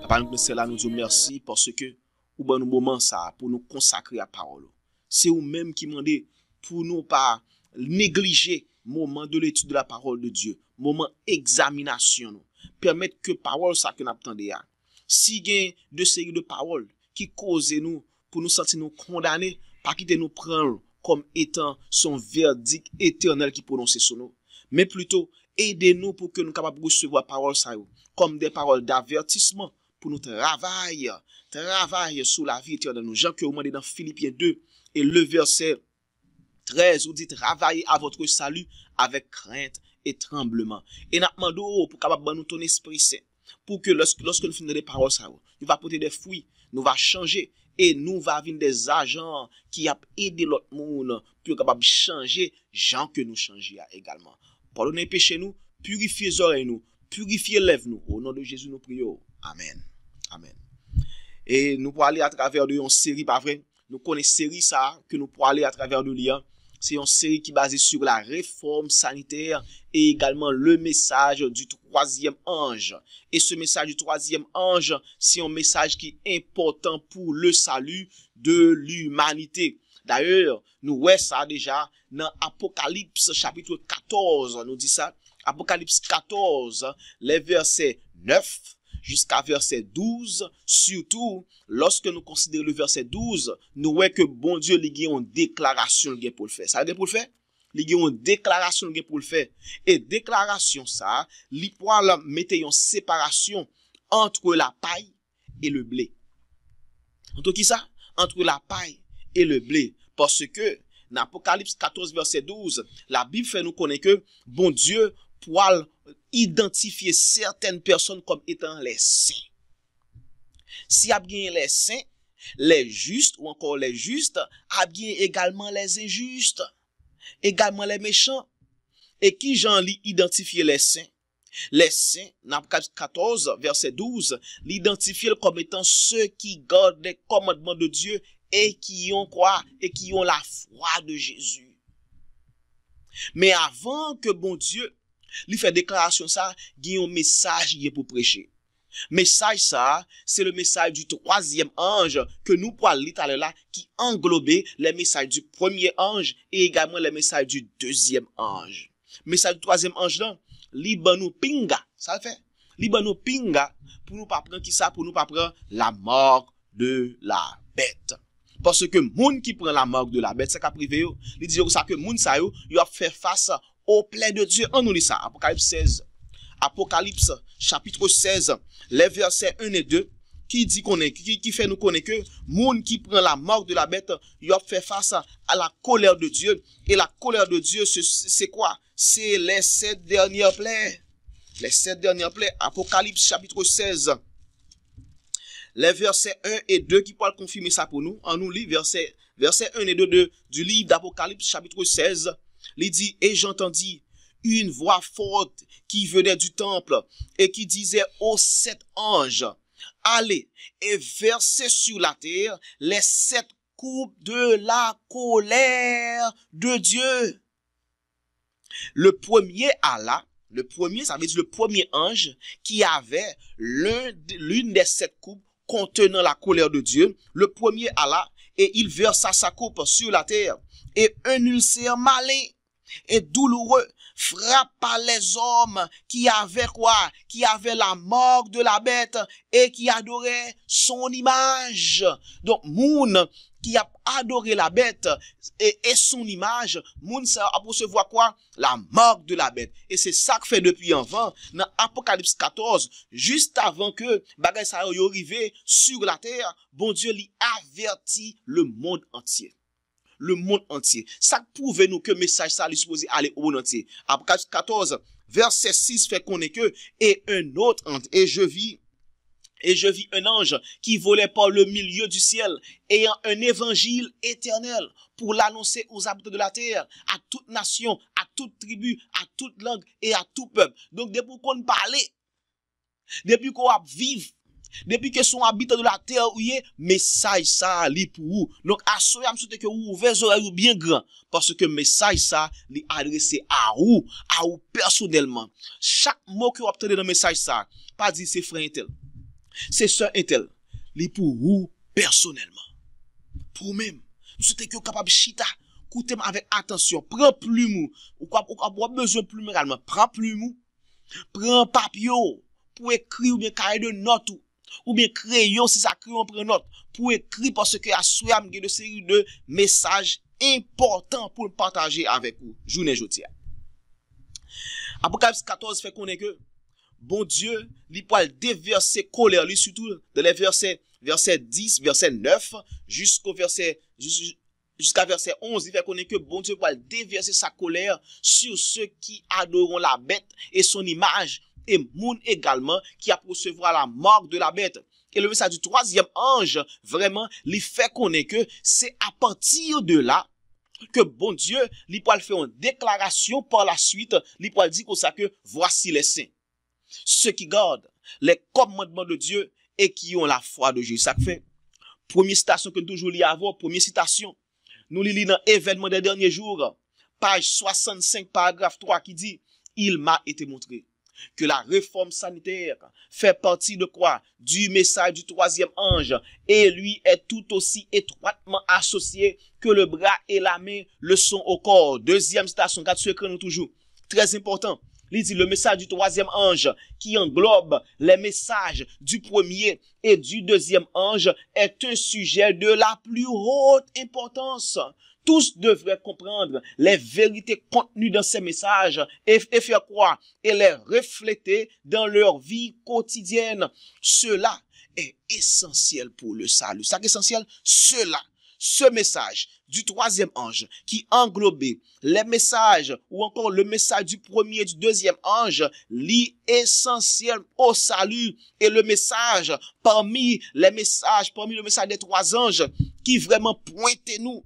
Papa, nous pensons là, nous disons merci parce que, ou ben nous moment ça, pour nous consacrer à la parole. C'est vous-même qui demandez pour nous pas négliger moment de l'étude de la parole de Dieu, moment examination nous, permettre que parole ça que nous attendons. Si il y a de séries de paroles qui causent nous pour nous sentir nous condamnés, pas quitter nous prendre comme étant son verdict éternel qui prononce sur nous, mais plutôt aidez-nous pour que nous capables de recevoir parole ça comme des paroles d'avertissement pour nous travailler sur la vie éternelle. Nous Jean que vous demandez dans Philippiens 2 et le verset 13, vous dit travaillez à votre salut avec crainte et tremblement. Et nous demandons pour capable nous ton esprit saint pour que lorsque nous finissons des paroles ça, nous va porter des fruits, nous va changer et nous va venir des agents qui a aidé l'autre monde pour capable changer gens que nous changions également. Pardonnez péché nous, purifiez les oreilles nous, purifiez les lèvres nous. Au nom de Jésus nous prions. Amen. Amen. Et nous pourrons aller à travers de une série, pas vrai? Nous connaissons série ça que nous pourrons aller à travers de lien. C'est une série qui est basée sur la réforme sanitaire et également le message du troisième ange. Et ce message du troisième ange, c'est un message qui est important pour le salut de l'humanité. D'ailleurs, nous voyons ça déjà dans Apocalypse chapitre 14, nous dit ça. Apocalypse 14, les versets 9 jusqu'à verset 12, surtout lorsque nous considérons le verset 12, nous voyons que bon Dieu il y a une déclaration pour le faire. Ça veut dire pour le faire? Il y a une déclaration pour le faire. Et déclaration ça, il pour mettre une séparation entre la paille et le blé. Entre qui ça? Entre la paille et le blé. Parce que dans Apocalypse 14 verset 12, la Bible fait nous connaître que bon Dieu pourra identifier certaines personnes comme étant les saints. Si y a bien les saints, les justes ou encore les justes, a bien également les injustes, également les méchants. Et qui j'en lit identifier les saints? Les saints, dans Apocalypse 14 verset 12, l'identifient comme étant ceux qui gardent les commandements de Dieu et qui ont quoi? Et qui ont la foi de Jésus. Mais avant que bon Dieu lui fait déclaration ça, il y a un message pour prêcher. Message ça, c'est le message du troisième ange que nous pourrons lire là, qui englobait les messages du premier ange et également les messages du deuxième ange. Message du troisième ange là, libanou pinga, ça le fait. Libanou pinga, pour nous pas prendre qui ça, pour nous pas prendre la mort de la bête. Parce que moun qui prend la marque de la bête, c'est qu'à privé, il dit ça que moun sa yo, il a fait face au plein de Dieu. On nous lit ça, Apocalypse 16. Apocalypse, chapitre 16, les versets 1 et 2, qui dit qui fait nous connaître que moun qui prend la marque de la bête, il a fait face à la colère de Dieu. Et la colère de Dieu, c'est quoi? C'est les 7 dernières plaies. Les 7 dernières plaies. Apocalypse, chapitre 16. Les versets 1 et 2 qui pourraient confirmer ça pour nous. On nous lit versets 1 et 2 du livre d'Apocalypse chapitre 16. Il dit, et j'entendis une voix forte qui venait du temple et qui disait aux 7 anges, allez et versez sur la terre les 7 coupes de la colère de Dieu. Le premier Allah, ça veut dire le premier ange qui avait l'une des 7 coupes contenant la colère de Dieu, le premier Allah, et il versa sa coupe sur la terre, et un ulcère malin et douloureux frappa les hommes qui avaient quoi? Qui avaient la marque de la bête et qui adoraient son image. Donc, moun qui a adoré la bête et son image, moun ça a recevoir quoi? La marque de la bête. Et c'est ça que fait depuis avant, dans Apocalypse 14, juste avant que bagay ça y arrive sur la terre, bon Dieu lui avertit le monde entier. Le monde entier. Ça prouve nous que le message ça lui supposé aller au monde entier. Apocalypse 14, verset 6 fait qu'on est que, et un autre, et je vis un ange qui volait par le milieu du ciel, ayant un évangile éternel pour l'annoncer aux habitants de la terre, à toute nation, à toute tribu, à toute langue et à tout peuple. Donc, depuis qu'on parle, depuis qu'on vive, depuis que son habitant de la terre ou est, message ça li pour vous. Donc, à ce moment souhaite que vous ouvrez les oreilles bien grand, parce que message ça li adressé à vous personnellement. Chaque mot que vous obtenez dans le message ça, pas dire c'est frère tel. c'est sœur Intel, li pour vous personnellement. Pour même, nous souhaitons que vous capable chita, écoutez avec attention, prends plume ou avoir besoin de plume également, prends plume, prends papier pour écrire ou bien carré de notes ou bien crayon si ça crayon prend note pour écrire parce que à souhait am de série de messages importants pour partager avec vous journée aujourd'hui. Apocalypse 14 fait connaître que bon Dieu li pour déverser colère lui surtout dans les verset 10 verset 9 jusqu'à verset 11 il fait connaître que bon Dieu va déverser sa colère sur ceux qui adoreront la bête et son image et moun également qui a recevoir la marque de la bête. Et le message du troisième ange vraiment lui fait connaître que c'est à partir de là que bon Dieu lui pourra faire une déclaration par la suite, lui pourra dire comme ça que voici les saints, ceux qui gardent les commandements de Dieu et qui ont la foi de Jésus. Ça fait première citation que nous toujours lis avant, première citation. Nous lisons dans événement des derniers jours, page 65 paragraphe 3 qui dit il m'a été montré que la réforme sanitaire fait partie de quoi? Du message du troisième ange et lui est tout aussi étroitement associé que le bras et la main le sont au corps. Deuxième citation, garde ce que nous toujours. Très important. Il dit le message du troisième ange qui englobe les messages du premier et du deuxième ange est un sujet de la plus haute importance. Tous devraient comprendre les vérités contenues dans ces messages et faire quoi? Et les refléter dans leur vie quotidienne. Cela est essentiel pour le salut. Ça est essentiel, ce message du troisième ange qui englobait les messages ou encore le message du premier et du deuxième ange, l'essentiel au salut et le message parmi le message des trois anges qui vraiment pointez-nous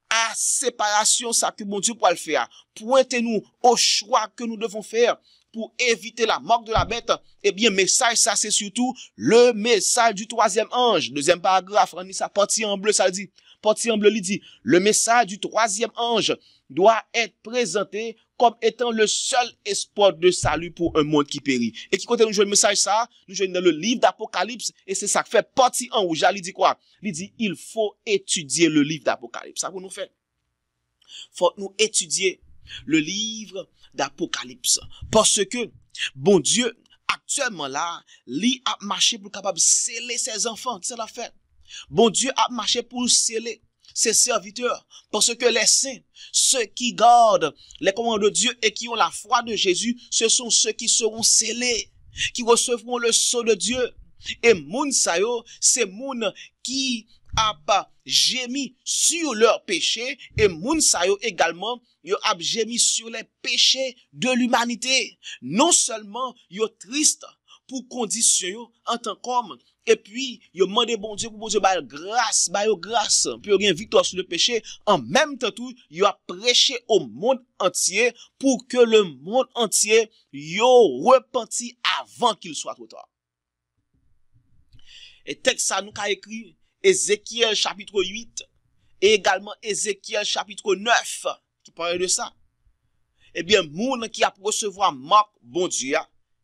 à séparation ça que mon Dieu pourra le faire. Pointez-nous au choix que nous devons faire pour éviter la marque de la bête. Eh bien, message, ça, c'est surtout le message du troisième ange. Deuxième paragraphe, on dit ça, partie en bleu, ça dit. Partie en bleu, il dit, le message du troisième ange doit être présenté comme étant le seul espoir de salut pour un monde qui périt. Et qui côté nous jouons le message ça, nous jouons dans le livre d'Apocalypse, et c'est ça qui fait partie en rouge. Il dit quoi? Il dit, il faut étudier le livre d'Apocalypse. Ça pour nous faire. Faut nous étudier le livre d'Apocalypse. Parce que, bon Dieu, actuellement là, lui a marché pour capable sceller ses enfants. C'est la fait. Bon Dieu a marché pour sceller ses serviteurs. Parce que les saints, ceux qui gardent les commandements de Dieu et qui ont la foi de Jésus, ce sont ceux qui seront scellés, qui recevront le sceau de Dieu. Et moun sa yo, c'est moun qui a pas gémi sur leurs péchés et moun sa yo également yo a gémi sur les péchés de l'humanité. Non seulement yo triste pour condition yo en tant qu'homme et puis yo demande bon Dieu pour bon Dieu ba grâce, puis yo gain victoire sur le péché, en même temps tout yo a prêché au monde entier pour que le monde entier yo repenti avant qu'il soit trop tard. Et texte ça nous a écrit Ézéchiel chapitre 8 et également Ézéchiel chapitre 9 qui parle de ça. Eh bien, moun qui a recevoir marque bon Dieu,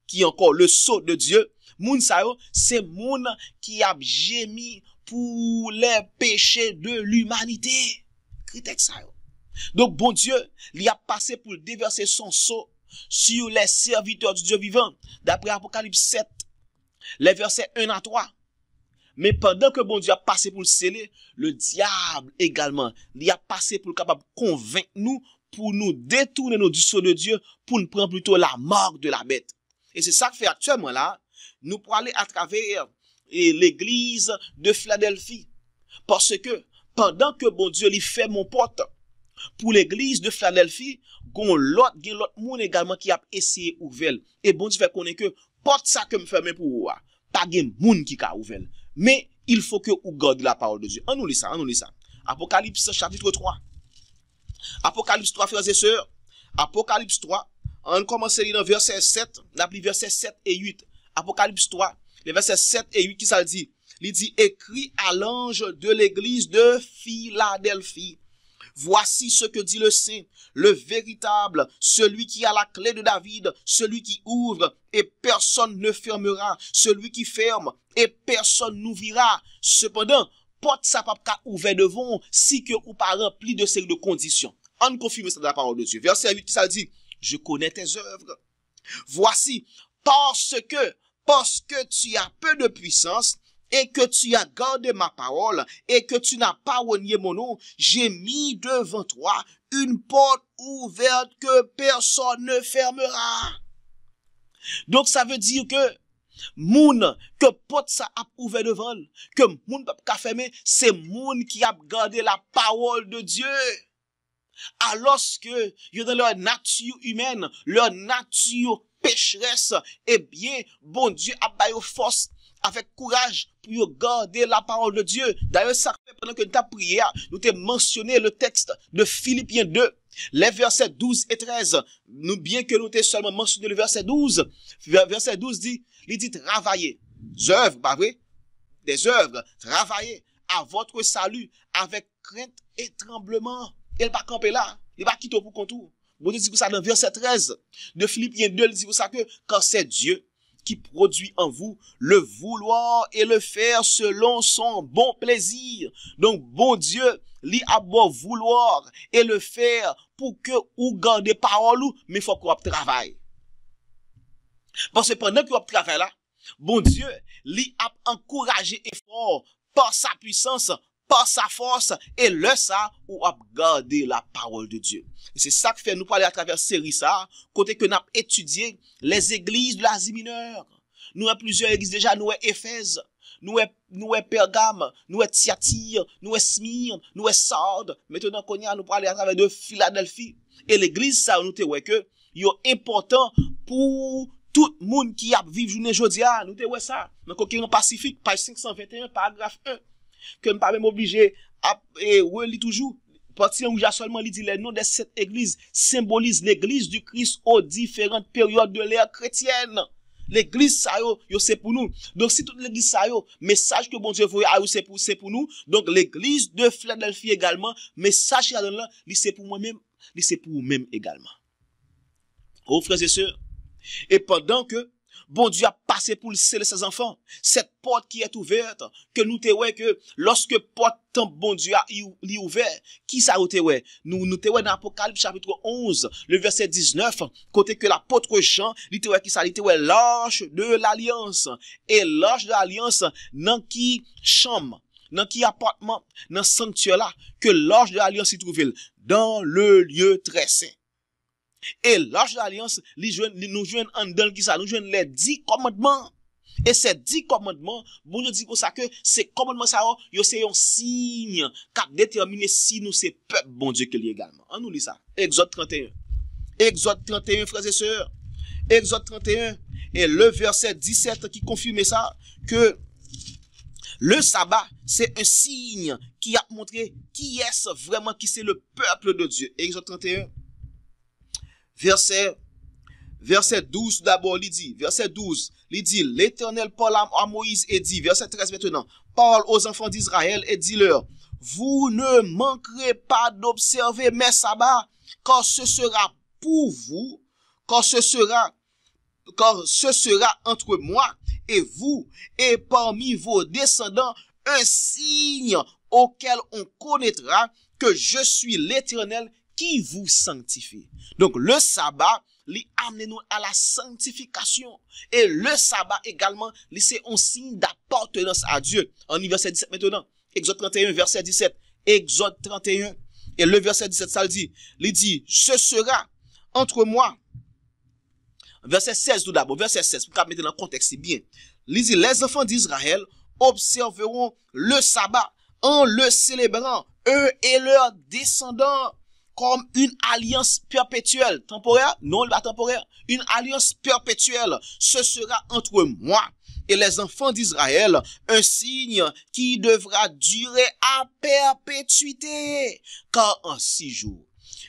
qui est encore le sceau de Dieu, moun sa yo, c'est moun qui a gémi pour les péchés de l'humanité. Critique ça yo. Donc, bon Dieu, il a passé pour déverser son sceau sur les serviteurs du Dieu vivant. D'après Apocalypse 7, les versets 1 à 3. Mais pendant que bon Dieu a passé pour le sceller, le diable également, il a passé pour le capable de convaincre nous, pour nous détourner du sceau de Dieu, pour nous prendre plutôt la marque de la bête. Et c'est ça que fait actuellement là, nous pour aller à travers l'église de Philadelphie. Parce que pendant que bon Dieu lui fait mon porte pour l'église de Philadelphie, gon l'autre monde également qui a essayé ouvrir. Et bon Dieu fait connaître que porte ça que me ferme pour vous, pas gen monde qui a ouvert. Mais il faut que vous gardiez la parole de Dieu. On nous lit ça. Apocalypse chapitre 3. Apocalypse 3, frères et sœurs. Apocalypse 3. On commence à lire dans verset 7. On a pris verset 7 et 8. Apocalypse 3. Les versets 7 et 8, qui ça dit? Il dit, écrit à l'ange de l'église de Philadelphie. Voici ce que dit le Saint, le véritable, celui qui a la clé de David, celui qui ouvre et personne ne fermera, celui qui ferme et personne n'ouvrira. Cependant, porte sa pas ouvert devant si que ou pas rempli de série de conditions. On confirme ça dans la parole de Dieu. Verset 8, ça dit, je connais tes œuvres. Voici, parce que tu as peu de puissance, et que tu as gardé ma parole, et que tu n'as pas renié mon nom, j'ai mis devant toi une porte ouverte que personne ne fermera. Donc ça veut dire que moun que porte ça a ouvert devant, que moun pas fermer, c'est moun qui a gardé la parole de Dieu. Alors que yo dans leur nature humaine, leur nature pécheresse, eh bien, bon Dieu a baillé force avec courage pour garder la parole de Dieu. D'ailleurs, ça fait pendant que nous avons prié, nous avons mentionné le texte de Philippiens 2, les versets 12 et 13. Nous, bien que nous ayons seulement mentionné le verset 12, verset 12 dit, il dit travaillez, œuvres, pas vrai? Des œuvres, travaillez à votre salut avec crainte et tremblement. Il va camper là, il va quitter pour contour. Bon Dieu dit pour ça dans verset 13 de Philippiens 2, il dit pour ça que quand c'est Dieu qui produit en vous le vouloir et le faire selon son bon plaisir. Donc, bon Dieu, lui a beau vouloir et le faire pour que ou garder parole, mais il faut qu'on travaille. Parce que pendant qu'on travaille là, bon Dieu, lui a encouragé effort par sa puissance, par sa force, et le ça, ou a gardé la parole de Dieu. Et c'est ça que fait nous parler à travers série ça, côté que nous avons étudié les églises de l'Asie mineure. Nous avons plusieurs églises déjà, nous avons Éphèse, nous avons Pergame, nous avons Thyatire, nous avons Smyrne, nous avons Sardes. Maintenant, qu'on y a, nous parler à travers de Philadelphie. Et l'église, ça, nous avons que, c'est important pour tout le monde qui a vécu journée jodia. Nous avons ça. Dans le Pacifique, page 521, paragraphe 1. Que nous ne pas même obligé à relire toujours. Partie où j'ai seulement dit les noms de cette église symbolise l'église du Christ aux différentes périodes de l'ère chrétienne. L'église ça yo c'est pour nous. Donc si toute l'église ça yo, message que bon Dieu veut c'est pour nous. Donc l'église de Philadelphie également, message là là, c'est pour moi-même, c'est pour vous-même également. Oh frères et sœurs, et pendant que bon Dieu a passé pour sceller ses enfants, cette porte qui est ouverte, que nous te ouais que lorsque porte bon Dieu a ouvert, qui ça te ouais? Nous te ouais dans Apocalypse chapitre 11, le verset 19, côté que l'apôtre Jean, il te ouais qui ça, il te ouais l'arche de l'alliance. Et l'arche de l'alliance, dans qui chambre, dans qui appartement, dans sanctuaire là, que l'arche de l'alliance s'y trouve dans le lieu très saint. Et l'arche de l'alliance, nous jouons en dans qui ça, nous jouons les 10 commandements. Et ces 10 commandements, bon Dieu dit pour ça que ces commandements ça, c'est un signe qui détermine si nous c'est peuple bon Dieu que lui également. On nous lit ça. Exode 31. Exode 31, frères et sœurs. Exode 31. Et le verset 17 qui confirme ça, que le sabbat, c'est un signe qui a montré qui est vraiment, qui c'est le peuple de Dieu. Exode 31. Verset 12 d'abord, il dit, verset 12, il dit, l'Éternel parle à Moïse et dit, verset 13 maintenant, parle aux enfants d'Israël et dit-leur, vous ne manquerez pas d'observer mes sabbats, car ce sera pour vous, car ce sera entre moi et vous, et parmi vos descendants, un signe auquel on connaîtra que je suis l'Éternel qui vous sanctifie. Donc le sabbat, lui amène nous à la sanctification. Et le sabbat également, c'est un signe d'appartenance à Dieu. En verset 17 maintenant, Exode 31, verset 17. Exode 31, et le verset 17, ça le dit. Il dit, ce sera entre moi. Verset 16 tout d'abord, verset 16, pour qu'on mette dans le contexte, c'est bien. Il dit, les enfants d'Israël observeront le sabbat en le célébrant, eux et leurs descendants, comme une alliance perpétuelle. Temporaire? Non, pas temporaire. Une alliance perpétuelle. Ce sera entre moi et les enfants d'Israël un signe qui devra durer à perpétuité. Car en 6 jours,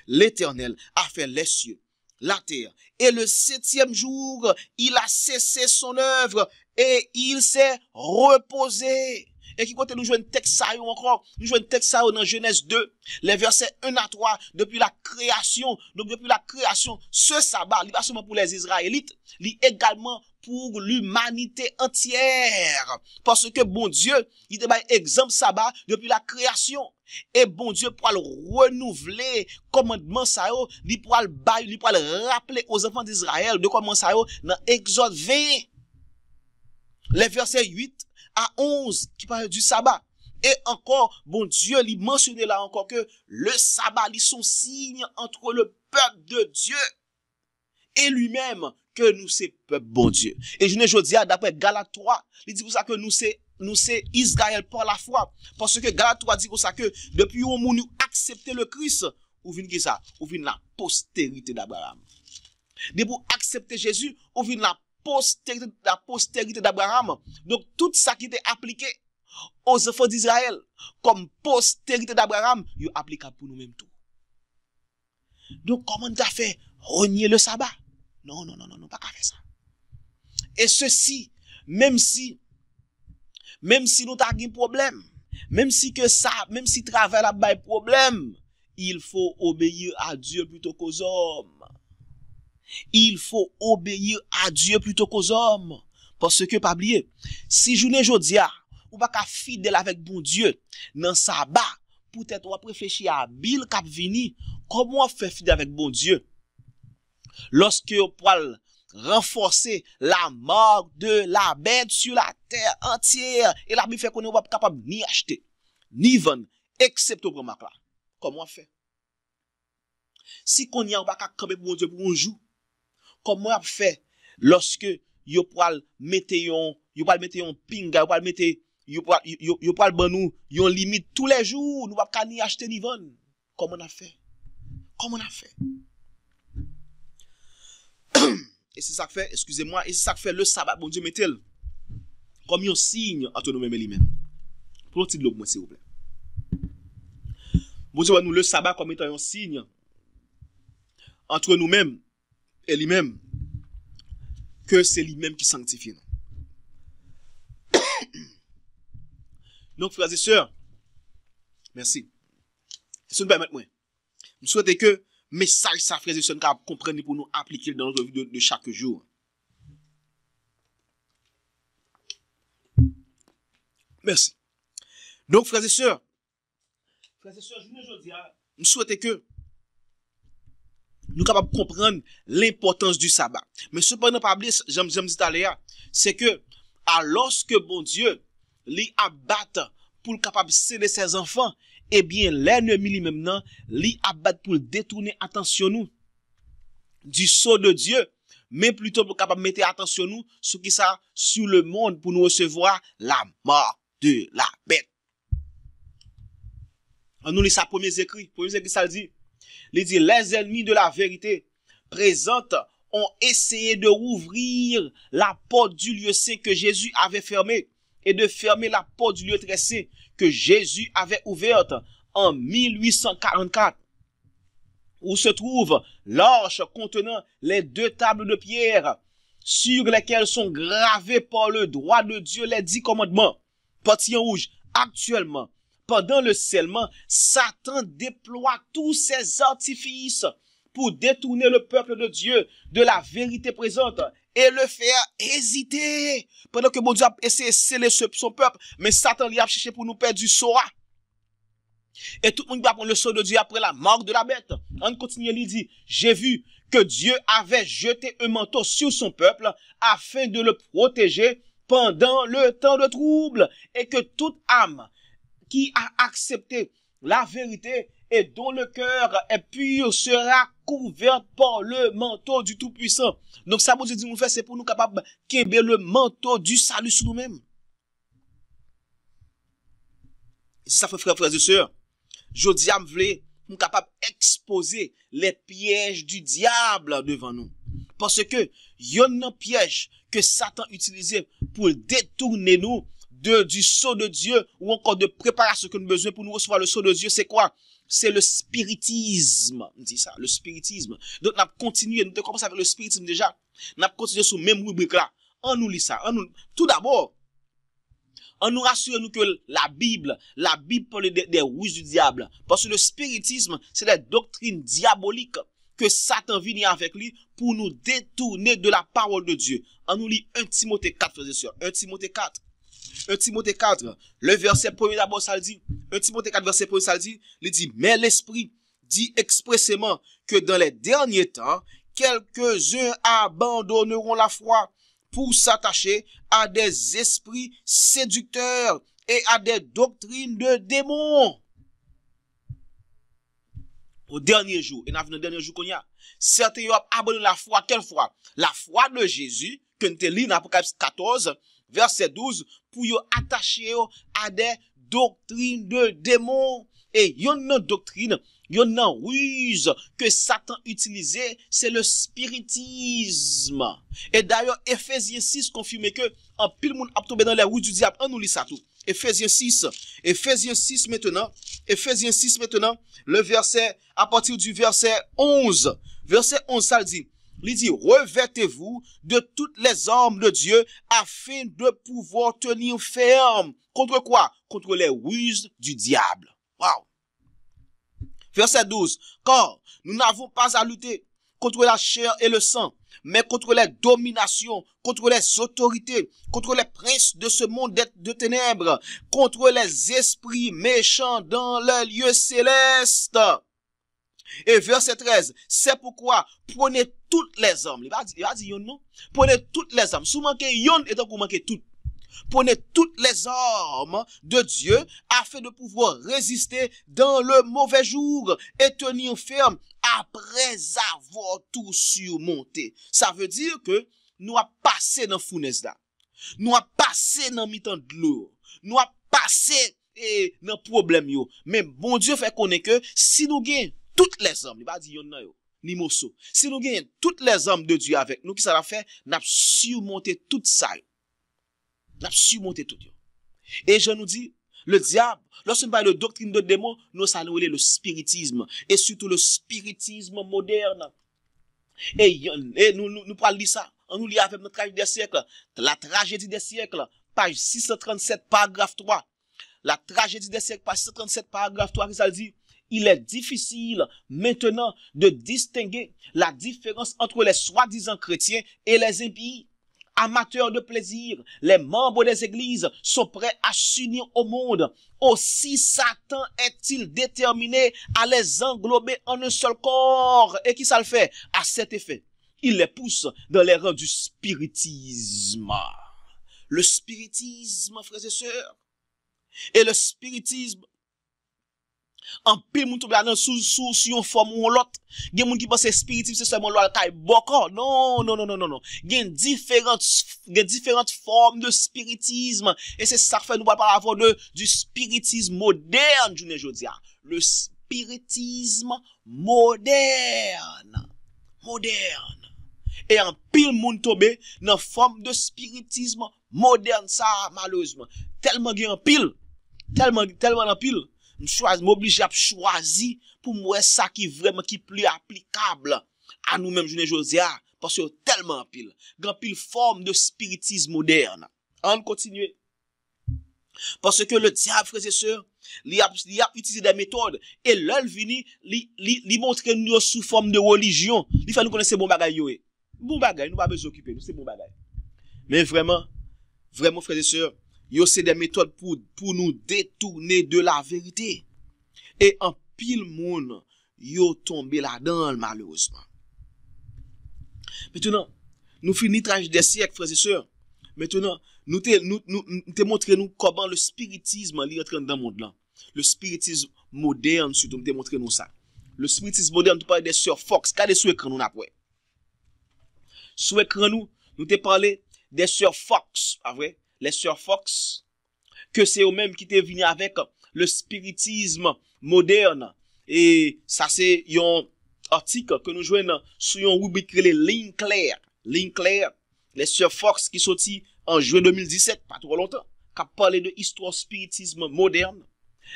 l'Éternel a fait les cieux, la terre, et le 7e jour, il a cessé son œuvre et il s'est reposé. Et qui côté nous jouons texte ça encore, nous jouons texte ça dans Genèse 2, les versets 1 à 3, depuis la création. Donc depuis la création, ce sabbat, il pas seulement pour les Israélites, il également pour l'humanité entière. Parce que bon Dieu, il te donne exemple sabbat depuis la création. Et bon Dieu pour le renouveler commandement ça yo, il pour le rappeler aux enfants d'Israël de comment ça yo dans Exode 20. Les versets 8 à 11 qui parlent du sabbat. Et encore, bon Dieu, il mentionne là encore que le sabbat, ils sont signes entre le peuple de Dieu et lui-même que nous c'est peuple bon Dieu. Et je ne dis d'après Galates 3, il dit pour ça que nous c'est Israël par la foi. Parce que Galates 3 dit pour ça que depuis où nous accepter le Christ, ou vient qui ça? Ou vient la postérité d'Abraham. De pour accepter Jésus, ou vient la postérité d'Abraham. Donc tout ça qui était appliqué aux enfants d'Israël comme postérité d'Abraham, il est applicable pour nous-mêmes tout. Donc comment tu as fait renier le sabbat? Non, pas qu'à faire ça. Et ceci, même si nous avons un problème, même si travail a un problème, il faut obéir à Dieu plutôt qu'aux hommes. Il faut obéir à Dieu plutôt qu'aux hommes. Parce que, pas oublier, si journée jodia, ou pas qu'à fidèle avec bon Dieu, dans sabbat, peut-être on réfléchir à Bill cap vini, comment on fait fidèle avec bon Dieu? Lorsque on peut renforcer la mort de la bête sur la terre entière, et la Bible fait qu'on n'est pas capable ni acheter, ni vendre, excepté au marque là. Comment on fait? Si qu'on y a pas camper pour bon Dieu pour un jour, comment on fait lorsque yo pral mettre un pinga, yo pral ban nous yon limite tous les jours, nous pas ni acheter ni vendre. Comment on a fait? Et c'est ça que fait, excusez-moi, et c'est ça que fait le sabbat, bon Dieu mettez-le comme un signe entre nous-mêmes et lui-même. Pour un petit de l'eau, s'il vous plaît. Bon Dieu, nous le sabbat comme étant un signe entre nous-mêmes et lui-même, que c'est lui-même qui sanctifie nous. Donc, frères et sœurs, merci. Ce ne permet moi. Je souhaite que message ça, frères et sœurs, nous comprenions pour nous appliquer dans notre vie de chaque jour. Merci. Donc, frères et sœurs, je souhaite que nous sommes capables de comprendre l'importance du sabbat. Mais cependant, pas oublier, j'aime dire tout à l'heure, c'est que, alors que bon Dieu, li abatte pour capable céder ses enfants, eh bien, l'ennemi lui-même, non, li abatte pour détourner attention nous du sceau de Dieu, mais plutôt pour capable mettre attention nous sur qui ça, sur le monde pour nous recevoir la mort de la bête. On nous lit ça premier écrit ça dit. Il dit, les ennemis de la vérité présente ont essayé de rouvrir la porte du lieu saint que Jésus avait fermé et de fermer la porte du lieu très saint que Jésus avait ouverte en 1844, où se trouve l'arche contenant les 2 tables de pierre sur lesquelles sont gravés par le droit de Dieu les 10 commandements. Partie en rouge, actuellement, pendant le scellement, Satan déploie tous ses artifices pour détourner le peuple de Dieu de la vérité présente et le faire hésiter. Pendant que bon Dieu a essayé de sceller son peuple, mais Satan lui a cherché pour nous perdre du Sora. Et tout le monde va prendre le sceau de Dieu après la mort de la bête. On continue, il dit, j'ai vu que Dieu avait jeté un manteau sur son peuple afin de le protéger pendant le temps de trouble et que toute âme qui a accepté la vérité et dont le cœur est pur sera couverte par le manteau du Tout-Puissant. Donc ça, bon Dieu dit, nous fait, c'est pour nous capables de le manteau du salut sur nous-mêmes. Et ça fait frères et sœurs, je dis à nous capables d'exposer les pièges du diable devant nous. Parce que il y a un piège que Satan utilisait pour détourner nous du sceau de Dieu ou encore de préparation que nous avons besoin pour nous recevoir le sceau de Dieu. C'est quoi? C'est le spiritisme. On dit ça, le spiritisme. Donc, on a continué, nous avons commencé avec le spiritisme déjà. On a continué sur la même rubrique là. On nous lit ça. Tout d'abord, On nous rassure nous que la Bible parle des ruses du diable. Parce que le spiritisme, c'est des doctrines diaboliques que Satan vient avec lui pour nous détourner de la parole de Dieu. On nous lit 1 Timothée 4, frères et sœurs. 1 Timothée 4. 1 Timothée 4, le verset 1er d'abord, ça le dit. 1 Timothée 4, verset 1er, ça le dit. Il dit, mais l'Esprit dit expressément que dans les derniers temps, quelques-uns abandonneront la foi pour s'attacher à des esprits séducteurs et à des doctrines de démons. Au dernier jour, et dans le dernier jour qu'on y a, certains ont abandonné la foi. Quelle foi? La foi de Jésus, que nous te lit dans Apocalypse 14, verset 12, pour y attacher à des doctrines de démons. Et il y a une doctrine, il y a une ruse que Satan utilisait, c'est le spiritisme. Et d'ailleurs, Ephésiens 6 confirme que en pile monde a tombé dans les ruses du diable. On nous lit ça tout. Ephésiens 6 maintenant, le verset, à partir du verset 11. Verset 11, ça le dit. Il dit, revêtez-vous de toutes les armes de Dieu afin de pouvoir tenir ferme. Contre quoi? Contre les ruses du diable. Wow. Verset 12. Car nous n'avons pas à lutter contre la chair et le sang, mais contre les dominations, contre les autorités, contre les princes de ce monde de ténèbres, contre les esprits méchants dans les lieux célestes. Et verset 13, c'est pourquoi prenez toutes les armes. Il va dire non. Prenez toutes les armes. Si vous manquez yon, et donc vous manquez toutes. Prenez toutes les armes de Dieu afin de pouvoir résister dans le mauvais jour et tenir ferme après avoir tout surmonté. Ça veut dire que nous avons passé dans fournaise là. Nous avons passé dans mi-temps de l'eau. Nous avons passé dans problème yo. Mais bon Dieu fait connaître que si nous gagnons toutes les armes, il va dire non yo, ni mosso. Si nous gagnons toutes les armes de Dieu avec nous, qui ça va faire? Nous avons surmonté tout ça. Nous avons surmonté tout. Et je nous dis, le diable, lorsqu'on parle de doctrine de démons, nous allons le spiritisme. Et surtout le spiritisme moderne. Et nous parlons de ça. On nous lit avec notre tragédie des siècles. La tragédie des siècles, page 637, paragraphe 3. La tragédie des siècles, page 637, paragraphe 3, ça dit, il est difficile maintenant de distinguer la différence entre les soi-disant chrétiens et les impies. Amateurs de plaisir, les membres des églises sont prêts à s'unir au monde. Aussi Satan est-il déterminé à les englober en un seul corps. Et qui ça le fait? À cet effet, il les pousse dans les rangs du spiritisme. Le spiritisme, frères et sœurs. Et le spiritisme, en pile moun tombe là sous une forme ou l'autre. Gen moun qui pense spiritisme c'est seulement l'autre taille boko. Non. Gen différentes formes de spiritisme et c'est ça fait nous parler avant du spiritisme moderne journée jodi a. Le spiritisme moderne. Et en pile moun tombe dans forme de spiritisme moderne ça malheureusement. Tellement gen en pile. Tellement en pile. M'oblige à choisir pour moi ça qui vraiment qui plus applicable à nous-mêmes journée jodia parce que tellement pile grand pile forme de spiritisme moderne. On continue parce que le diable frères et sœurs il a utilisé des méthodes et l'œil vini li montre nous sous forme de religion il fait nous connaître bon bagay yo bon bagay nous pas besoin occuper nous c'est bon bagay mais vraiment frères et sœurs yo c'est des méthodes pour nous détourner de la vérité. Et en pile monde, yo tombé là-dedans malheureusement. Maintenant, nous finissons tragédie des siècles, frères et sœurs. Maintenant, nous te montré nous comment le spiritisme est entré dans le monde là. Le spiritisme moderne surtout, nous te montré nous ça. Le spiritisme moderne, tu parles des sœurs Fox, regardez sur l'écran nous après. Sur l'écran nous te parlé des sœurs Fox, pas vrai? Les sœurs Fox, que c'est eux-mêmes qui te venu avec le spiritisme moderne. Et ça, c'est un article que nous jouons sur une rubrique les lignes claires. Les sœurs Fox qui sorti en juin 2017, pas trop longtemps, qui a parlé de histoire spiritisme moderne.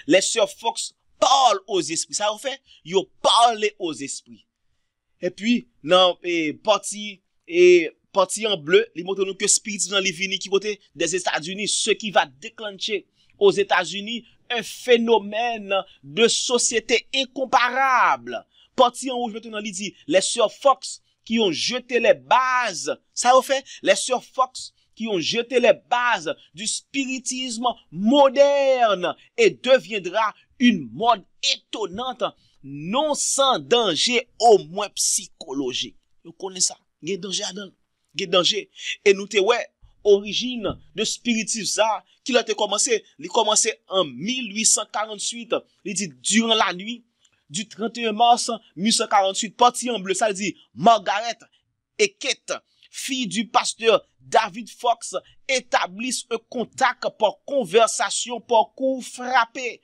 Les sœurs Fox parlent aux esprits. Ça, en fait, ils parlent aux esprits. Et puis, dans partie parti en bleu, il montre nous que spiritisme dans les vini qui côté des États-Unis, ce qui va déclencher aux États-Unis un phénomène de société incomparable. Parti en rouge maintenant, il dit, les sœurs Fox qui ont jeté les bases, ça a fait, les sœurs Fox qui ont jeté les bases du spiritisme moderne et deviendra une mode étonnante, non sans danger au moins psychologique. Vous connaissez ça? Il y a danger là-dedans. Il y a danger. Et nous te ouais, origine de spiritisme ça, qui a commencé, il a commencé en 1848. Il dit durant la nuit du 31 mars 1848, parti en bleu, ça dit Margaret et Kate, fille du pasteur David Fox, établissent un contact par conversation, par coup frappé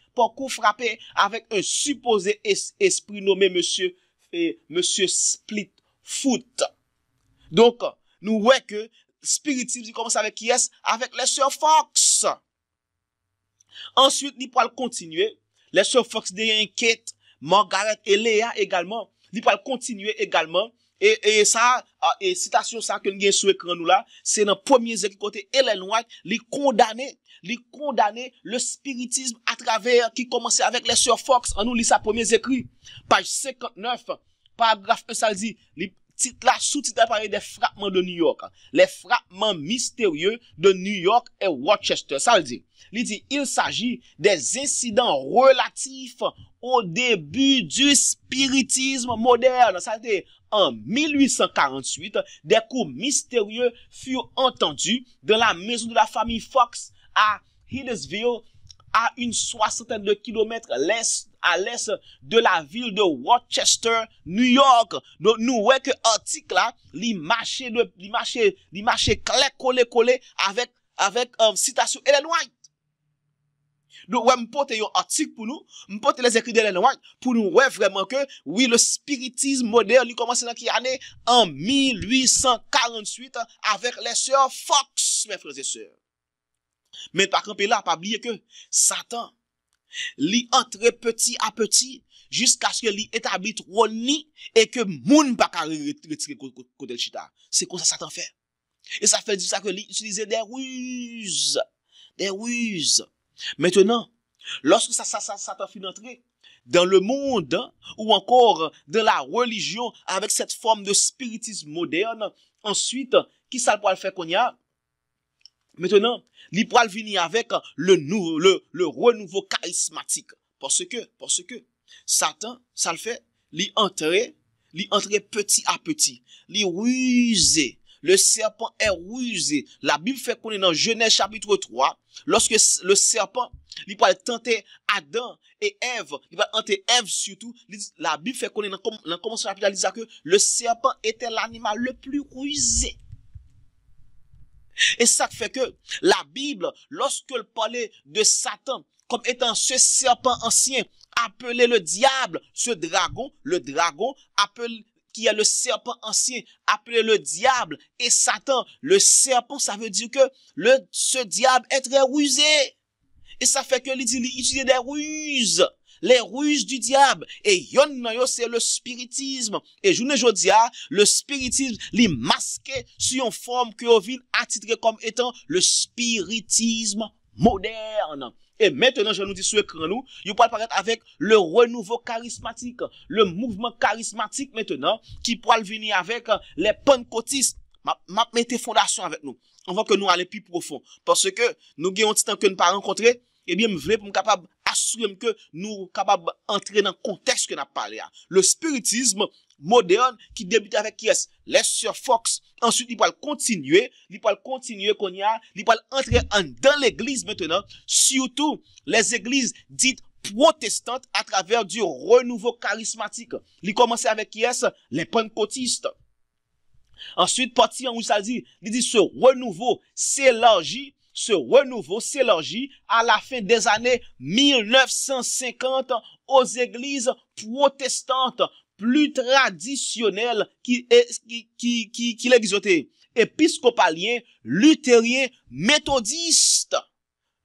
avec un supposé esprit nommé Monsieur Splitfoot. Donc, nous voyons que spiritisme commence avec qui est? Avec les sœurs Fox. Ensuite, il pourra continuer. Les sœurs Fox, Diane, Kate, Margaret et Léa également. Il pourra continuer également. Et ça, et citation ça que nous avons sur l'écran nous là, c'est dans le premier côté Ellen White, les condamner le spiritisme à travers, qui commençait avec les sœurs Fox. On nous lit sa première écrit, page 59, paragraphe 1, ça dit, titre là, sous-titre parler des frappements de New York. Les frappements mystérieux de New York et Rochester. Ça le dit. Il s'agit des incidents relatifs au début du spiritisme moderne. Ça dit, en 1848, des coups mystérieux furent entendus dans la maison de la famille Fox à Hillsville, à une soixantaine de kilomètres à l'est de la ville de Rochester, New York. Donc, nous voyons que l'article là, il marchait collé avec citation Ellen White. Donc, ouais, m'porte un article pour nous, m'porte les écrits d'Ellen White, pour nous, ouais, vraiment que, oui, le spiritisme moderne, il commence dans quelle année? En 1848, avec les sœurs Fox, mes frères et sœurs. Mais par contre, là, pas oublier que Satan, li entre petit à petit, jusqu'à ce que li établit trop ni, et que moun pas retirer côté le chita. C'est comme ça Satan fait. Et ça fait du ça que li utiliser des ruses. Maintenant, lorsque Satan finit d'entrer dans le monde, ou encore dans la religion, avec cette forme de spiritisme moderne, ensuite, qui ça pourra le faire qu'on y a? Maintenant, il pourra venir avec le renouveau charismatique. Parce que Satan, ça le fait, il entrer petit à petit. Il rusé. Le serpent est rusé. La Bible fait qu'on est dans Genèse chapitre 3. Lorsque le serpent, il pourra tenter Adam et Ève, il va tenter Ève surtout. La Bible fait qu'on est dans le commencement chapitre, il dit que le serpent était l'animal le plus rusé. Et ça fait que la Bible, lorsqu'elle parlait de Satan comme étant ce serpent ancien, appelé le diable, ce dragon, le dragon, qui est le serpent ancien, appelé le diable, et Satan, le serpent, ça veut dire que ce diable est très rusé. Et ça fait que il utilise des ruses. Les ruses du diable. Et yon c'est le spiritisme. Et je ne dis pas, le spiritisme, li masqué sur une forme que on vient attitrer comme étant le spiritisme moderne. Et maintenant, je nous dis sur l'écran, nous, il peut apparaître avec le renouveau charismatique, le mouvement charismatique maintenant, qui pourra venir avec les pentecôtistes. Ma mettez fondation avec nous. On va que nous aller plus profond. Parce que nous avons un petit temps que nous pas rencontré, eh bien, je voulais pour nous capable assurer que nous capables d'entrer dans le contexte que nous avons parlé. Le spiritisme moderne qui débute avec qui est les sœurs Fox. Ensuite, il va continuer qu'on y a, il va entrer dans l'église maintenant, surtout les églises dites protestantes à travers du renouveau charismatique. Il commence avec qui est les pentecôtistes. Ensuite, parti en où ça dit, il dit ce renouveau s'élargit à la fin des années 1950 aux églises protestantes plus traditionnelles qui l'exotaient, épiscopaliens, luthériens, méthodistes.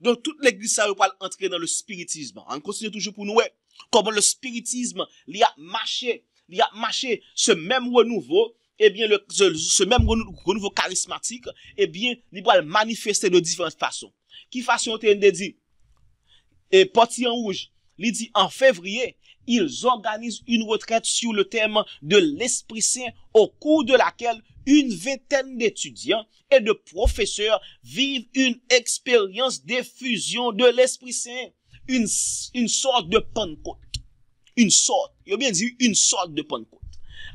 Donc, toute l'église, ça va entrer dans le spiritisme. On continue toujours pour nous, comment le spiritisme, il a marché ce même renouveau, eh bien, ce même renouveau charismatique, eh bien, il va le manifester de différentes façons. Qui façon on te dit? Et Portier en rouge, il dit en février, ils organisent une retraite sur le thème de l'Esprit Saint au cours de laquelle une vingtaine d'étudiants et de professeurs vivent une expérience d'effusion de l'Esprit Saint. Une sorte de Pentecôte. Une sorte, il a bien dit une sorte de Pentecôte.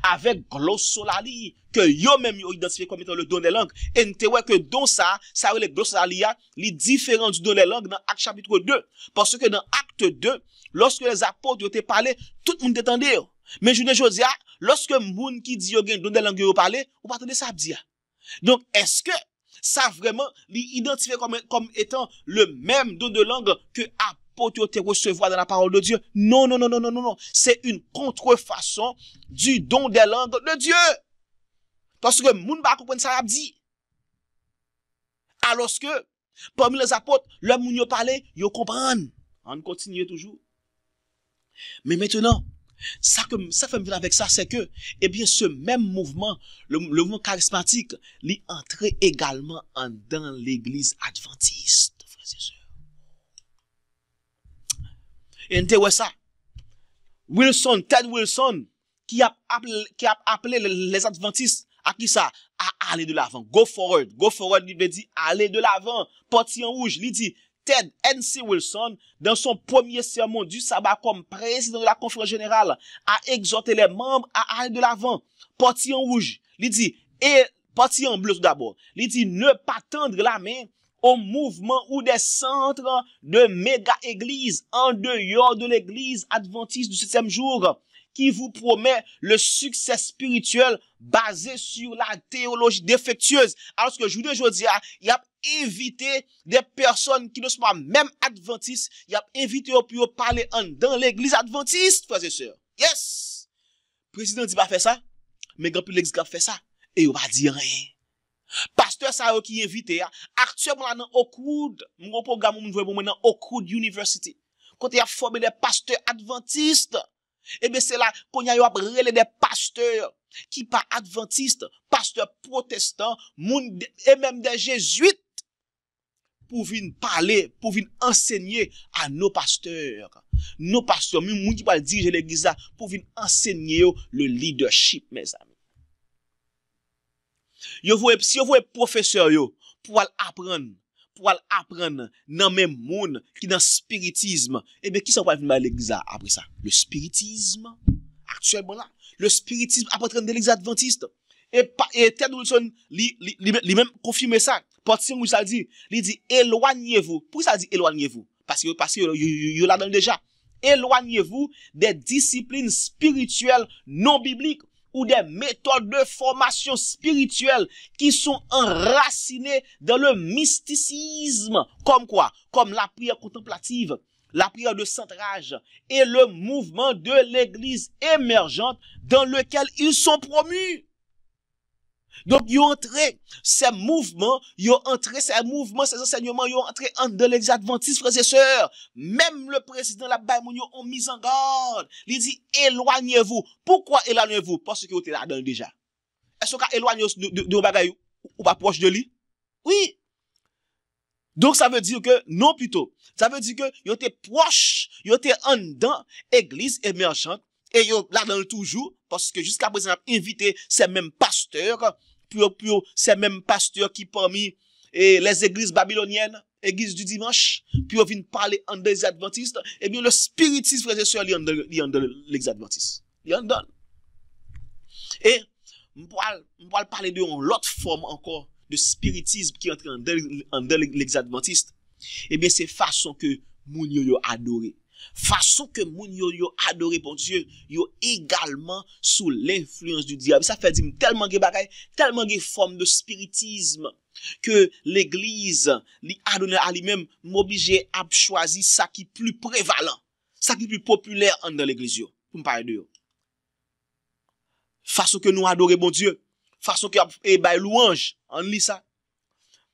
Avec glossolali, que yo même yo identifié comme étant le don des langues. Et nous te que don ça le glossolali, les différents du don des langues dans Acte chapitre 2. Parce que dans Acte 2, lorsque les apôtres ont parlé, tout le monde entendait. Mais je ne dis pas, lorsque moun qui dit yo gen don des langues yo parler, ou pas entendre ça dire. Donc, est-ce que ça vraiment l'identifier comme étant le même don de langue que apôtres te recevoir dans la parole de Dieu? Non, non, non, non, non, non, non. C'est une contrefaçon du don des langues de Dieu. Parce que moun ba comprendre ça a dit. Alors que, parmi les apôtres, le moun yo parle, yo comprendre. On continue toujours. Mais maintenant, ça fait me venir avec ça, c'est que, eh bien, ce même mouvement, le mouvement charismatique, l'y entrait également dans l'église adventiste, frères et sœurs. Et on te ça. Ted Wilson, qui a appelé les adventistes à qui ça? À aller de l'avant. Go forward. Go forward, il veut dire aller de l'avant. Portier en rouge, il dit Ted N.C. Wilson, dans son premier sermon du sabbat comme président de la conférence générale, a exhorté les membres à aller de l'avant. Portier en rouge, il dit, et portier en bleu tout d'abord, il dit ne pas tendre la main au mouvement ou des centres de méga-églises en dehors de l'église adventiste du 7e jour, qui vous promet le succès spirituel basé sur la théologie défectueuse. Alors que je vous dis, il y a invité des personnes qui ne sont pas même adventistes, il y a invité pour parler dans l'église adventiste, frères et sœurs. Yes! Le président dit pas faire ça, mais grand public l'église fait ça, et il va dire rien. Pasteur ça qui invité, actuellement dans Oakwood, mon programme maintenant Oakwood University, quand il y a formé des pasteurs adventistes. Eh bien, c'est là qu'on y a eu des pasteurs qui pas adventistes, pasteurs protestants, et même des jésuites, pour venir parler, pour venir enseigner à nos pasteurs. Nos pasteurs, même qui va diriger l'église, pour venir enseigner le leadership, mes amis. Si vous êtes professeur, pour apprendre dans même monde qui dans spiritisme, eh bien qui ça va venir à l'église après ça? Le spiritisme actuellement là, le spiritisme après de l'église adventiste. Et Ted Wilson lui même confirmer ça. Portier où ça dit, il dit éloignez-vous. Pourquoi ça dit éloignez-vous? Parce que yo là dedans déjà. Éloignez-vous des disciplines spirituelles non bibliques ou des méthodes de formation spirituelle qui sont enracinées dans le mysticisme. Comme quoi? Comme la prière contemplative, la prière de centrage et le mouvement de l'église émergente dans lequel ils sont promus. Donc, ils ont entré ces mouvements, ces enseignements, ils ont entré dans l'église adventiste, frères et sœurs. Même le président là-bas, ils ont mis en garde. Il dit, éloignez-vous. Pourquoi éloignez-vous? Parce que vous êtes là-dedans déjà. Est-ce qu'on éloigne de bagaille ou pas proche de lui? Oui. Donc, ça veut dire que, non plutôt. Ça veut dire que, ils étaient proches, ils étaient en dedans, église émergente, et ils sont là-dedans toujours, parce que jusqu'à présent, on a invité ces mêmes pasteurs, pour ces mêmes pasteurs qui parmi les églises babyloniennes, églises du dimanche, puis on vient parler en des adventistes, eh bien le spiritisme, frères et sœurs, il y a dans l'église adventiste. Il y a dans. Et, on va parler de l'autre forme encore de spiritisme qui entre dans l'église adventiste. Eh bien, c'est façon que moun yo adoré. Façon que moun yo adoré pour Dieu, yo également sous l'influence du diable. Ça fait dire tellement de bagaille, tellement de formes de spiritisme que l'église li a donné à lui-même m'obliger à choisir ça qui est plus prévalent, ça qui est plus populaire dans l'église yo. Pour me parler de yo. Façon que nous adorer bon Dieu, façon que bah louange, on lit ça.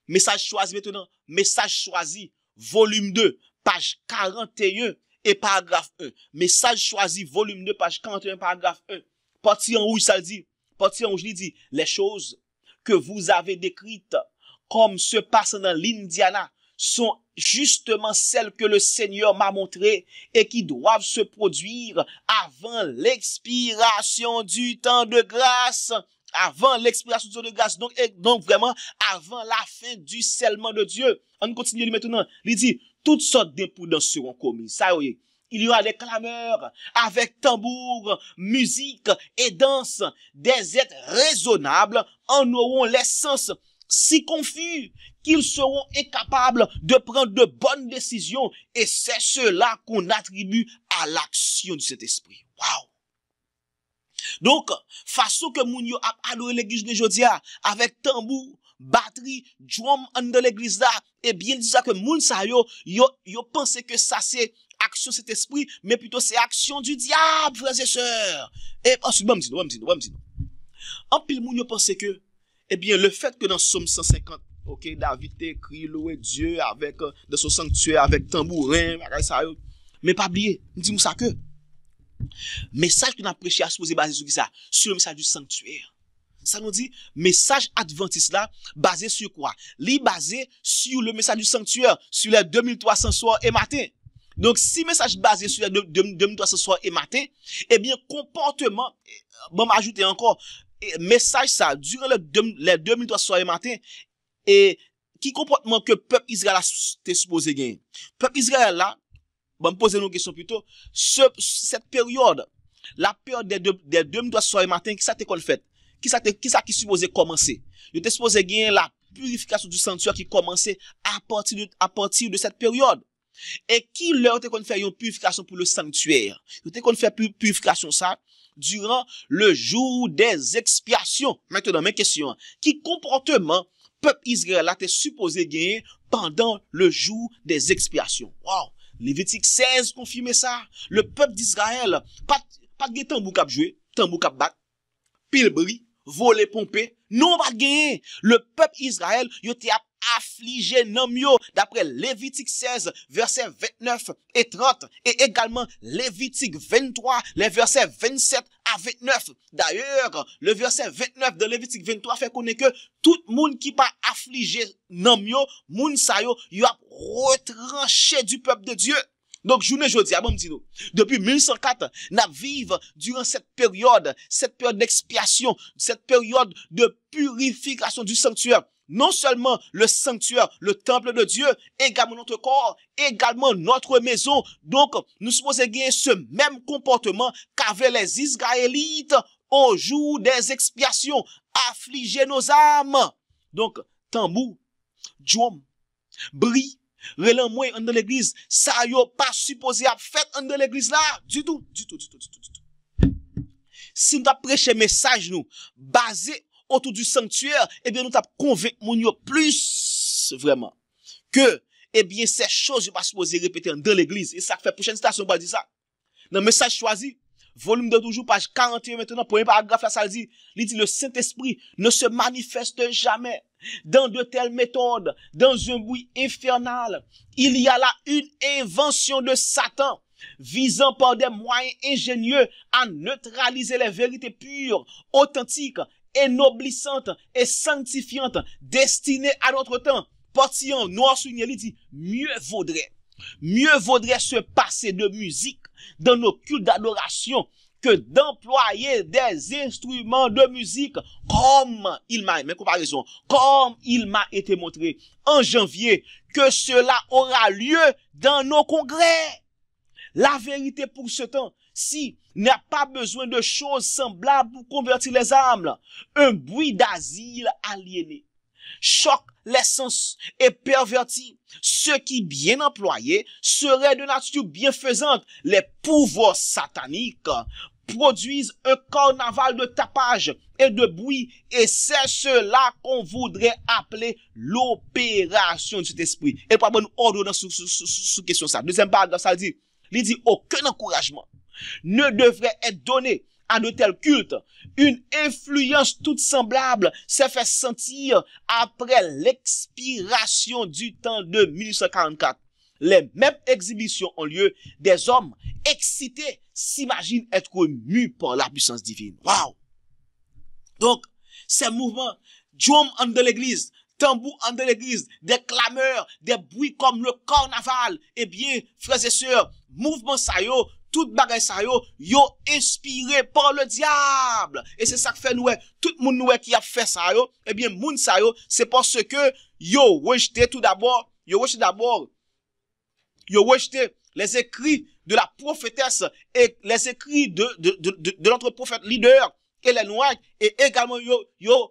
Message choisi maintenant, message choisi volume 2, page 41 et paragraphe 1. Message choisi, volume 2, page 41, paragraphe 1. Parti en rouge, ça dit. partie 11, il dit, les choses que vous avez décrites comme se passant dans l'Indiana sont justement celles que le Seigneur m'a montrées et qui doivent se produire avant l'expiration du temps de grâce. Avant l'expiration du temps de grâce. Donc vraiment, avant la fin du scellement de Dieu. On continue maintenant. Il dit, toutes sortes d'imprudences seront commises. Ça y est. Il y aura des clameurs avec tambour, musique et danse. Des êtres raisonnables en auront les sens si confus qu'ils seront incapables de prendre de bonnes décisions. Et c'est cela qu'on attribue à l'action du Saint-Esprit. Waouh! Donc, façon que moun yo a adoré l'église de Jodia, avec tambour, batterie, drum dans l'église là, et bien dit ça que moun sa yo pense que ça c'est action cet esprit, mais plutôt c'est action du diable, frères et sœurs. Et ensuite, en pile moun yo pense que, eh bien, le fait que dans Somme 150, ok, David écrit louer Dieu avec, dans son sanctuaire, avec tambourin, mais pas oublier, dis-moi ça que, message que nous avons prêché à supposé basé sur ça, sur le message du sanctuaire. Ça nous dit, message adventiste là, basé sur quoi? Li basé sur le message du sanctuaire, sur les 2300 soirs et matin. Donc, si message basé sur les 2300 soirs et matin, eh bien, comportement, bon, m'ajouter encore, message ça, durant les 2300 soirs et matin, et qui comportement que peuple Israël a supposé gagner. Peuple Israël là, bon, me poser une question plutôt. Cette période, la période des 2300 soirs et matin, qui ça t'est qu'on fait? Qui ça qui supposé commencer? Il était supposé gagner la purification du sanctuaire qui commençait à partir de cette période. Et qui leur était qu'on fait une purification pour le sanctuaire? Il était qu'on fait purification ça durant le jour des expiations. Maintenant, mes questions. Qui comportement peuple Israël a été supposé gagner pendant le jour des expiations? Wow! Lévitique 16 confirme ça. Le peuple d'Israël, pas de tambour cap jouer, tambour cap battre, pile bris, voler pomper, non pas gagner. Le peuple Israël, yo te affligé nan yo, d'après Lévitique 16, versets 29 et 30, et également Lévitique 23, les versets 27 à 29. D'ailleurs, le verset 29 de Lévitique 23 fait connaître que tout monde qui pas affligé nan yo, moun sa yo a retranché du peuple de Dieu. Donc, journée jeudi, depuis 1104, nous vivons durant cette période d'expiation, cette période de purification du sanctuaire. Non seulement le sanctuaire, le temple de Dieu, également notre corps, également notre maison. Donc, nous supposons gagner ce même comportement qu'avaient les Israélites au jour des expiations, affliger nos âmes. Donc, tambour, drum, bris, relan moi dans l'église, ça yo pas supposé à fait dans l'église là, du tout. Si nous avons prêché message nous, basé autour du sanctuaire, eh bien, nous avons convaincu moun yo plus, vraiment, que, eh bien, ces choses, yo pas supposé répéter dans l'église. Et ça fait prochaine station, pas dire ça. Dans le message choisi, volume de toujours, page 41 maintenant, premier paragraphe là, ça dit, le Saint-Esprit ne se manifeste jamais dans de telles méthodes, dans un bruit infernal. Il y a là une invention de Satan, visant par des moyens ingénieux à neutraliser les vérités pures, authentiques, ennoblissantes et sanctifiantes, destinées à notre temps. Portillon, noir souligné, il dit, mieux vaudrait se passer de musique dans nos cultes d'adoration que d'employer des instruments de musique comme il m'a été montré en janvier que cela aura lieu dans nos congrès. La vérité pour ce temps, si n'a pas besoin de choses semblables pour convertir les âmes, un bruit d'asile aliéné choque les sens et pervertit ceux qui, bien employés, seraient de nature bienfaisante. Les pouvoirs sataniques produisent un carnaval de tapage et de bruit, et c'est cela qu'on voudrait appeler l'opération du Saint-Esprit. Et pas bon ordre sous question ça. Deuxième paragraphe, ça dit, il dit aucun encouragement ne devrait être donné à de tels cultes. Une influence toute semblable s'est fait sentir après l'expiration du temps de 1844. Les mêmes exhibitions ont lieu. Des hommes excités s'imaginent être mus par la puissance divine. Waouh! Donc, ces mouvements, drum en de l'église, tambour en de l'église, des clameurs, des bruits comme le carnaval, eh bien, frères et sœurs, mouvement ça yo, tout bagay ça yo inspiré par le diable. Et c'est ça que fait nous, tout le monde qui a fait ça yo, eh bien, moun ça yo, c'est parce que yo rejeté tout d'abord, yo rejeté les écrits de la prophétesse et les écrits de notre prophète leader et les noirs, et également yo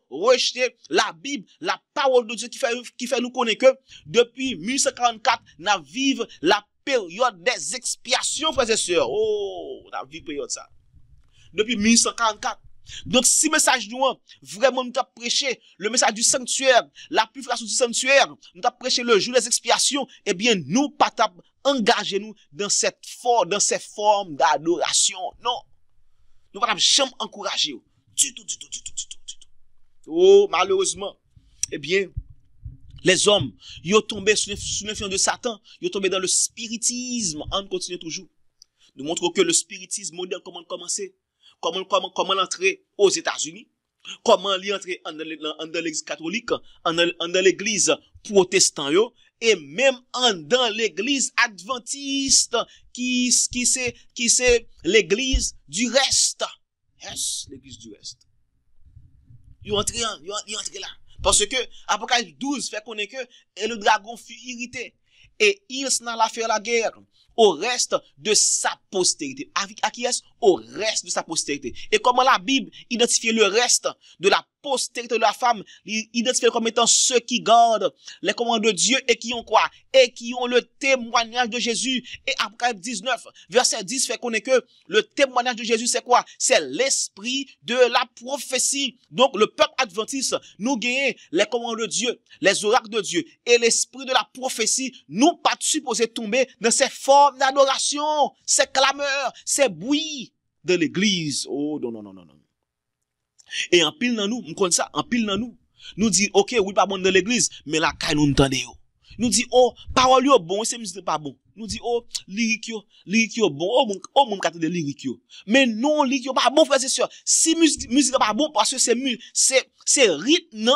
rejeté la Bible, la parole de Dieu qui fait nous connaître que depuis 1844, n'a vive la période des expiations, frères et sœurs. Oh, n'a vive période ça. Depuis 1844. Donc, si message nous, vraiment nous avons prêché le message du sanctuaire, la purification du sanctuaire, nous avons prêché le jour des expiations, eh bien, nous pas engagez nous dans ces formes d'adoration. Non. Nous ne pouvons jamais encourager. Du tout. Oh, malheureusement, eh bien, les hommes, ils ont tombé sous l'influence de Satan, ils ont tombé dans le spiritisme. On continue toujours. Nous montrons que le spiritisme moderne, comment commencer, comment l'entrer aux États-Unis, comment l'entrer en l'église catholique, en l'église protestante, et même dans l'église adventiste, qui c'est l'église du reste. Yes, l'église du reste. Ils entrent là. Parce que, Apocalypse 12 fait connaître que, et le dragon fut irrité, et il s'en alla faire la guerre au reste de sa postérité. À qui est-ce? Au reste de sa postérité. Et comment la Bible identifie le reste de la postérité de la femme, identifie comme étant ceux qui gardent les commandements de Dieu et qui ont quoi? Et qui ont le témoignage de Jésus. Et Apocalypse 19, verset 10 fait connaître que le témoignage de Jésus c'est quoi? C'est l'esprit de la prophétie. Donc le peuple adventiste, nous gagnons les commandements de Dieu, les oracles de Dieu et l'esprit de la prophétie. Nous pas supposés tomber dans ces formes d'adoration, ces clameurs, ces bruits de l'église. Oh non. Et en pile dans nous, on connaît ça, en pile dans nous dit, ok, oui, pas bon dans l'église, mais la caille nous entendons. Nous dit, oh, parole yo bon, c'est musique pas bon. Nous dit, oh, lyrique yo bon, mon kate de lyrique yo. Mais non, lyrique yo pas bon, frère, c'est sûr. Si musique pas bon, parce que c'est rythme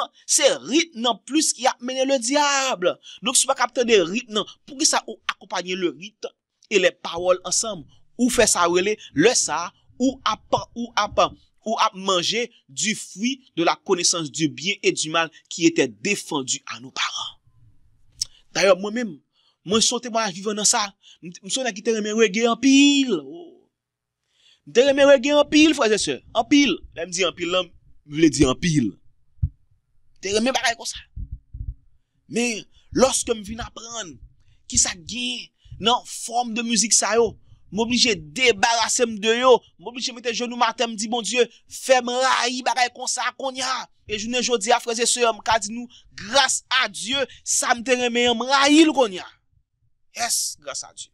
plus qui a mené le diable. Donc, si vous pas capter des rythmes, pour que ça accompagner le rythme et les paroles ensemble, ou fait ça le ça, ou à manger du fruit de la connaissance du bien et du mal qui était défendu à nos parents. D'ailleurs, moi-même, moi, sauté moi vivre dans ça. Je suis qui te remet reggae en pile. Te remet reggae en pile, frères et sœurs. En pile. Là, me dit en pile, là, je veux dire en pile. Te remet pareil comme ça. Mais, lorsque je viens apprendre, qui ça gagne, non, forme de musique ça yo, m'oblige débarrasser de yo, m'oblige mettre genou matin, me dit bon Dieu, fais-moi raï bagay comme ça qu'on y a. Et je ne jodi à frères et sœurs, m'ka dit nous, grâce à Dieu, ça me te remet m'raïl qu'on y a. Yes, grâce à Dieu.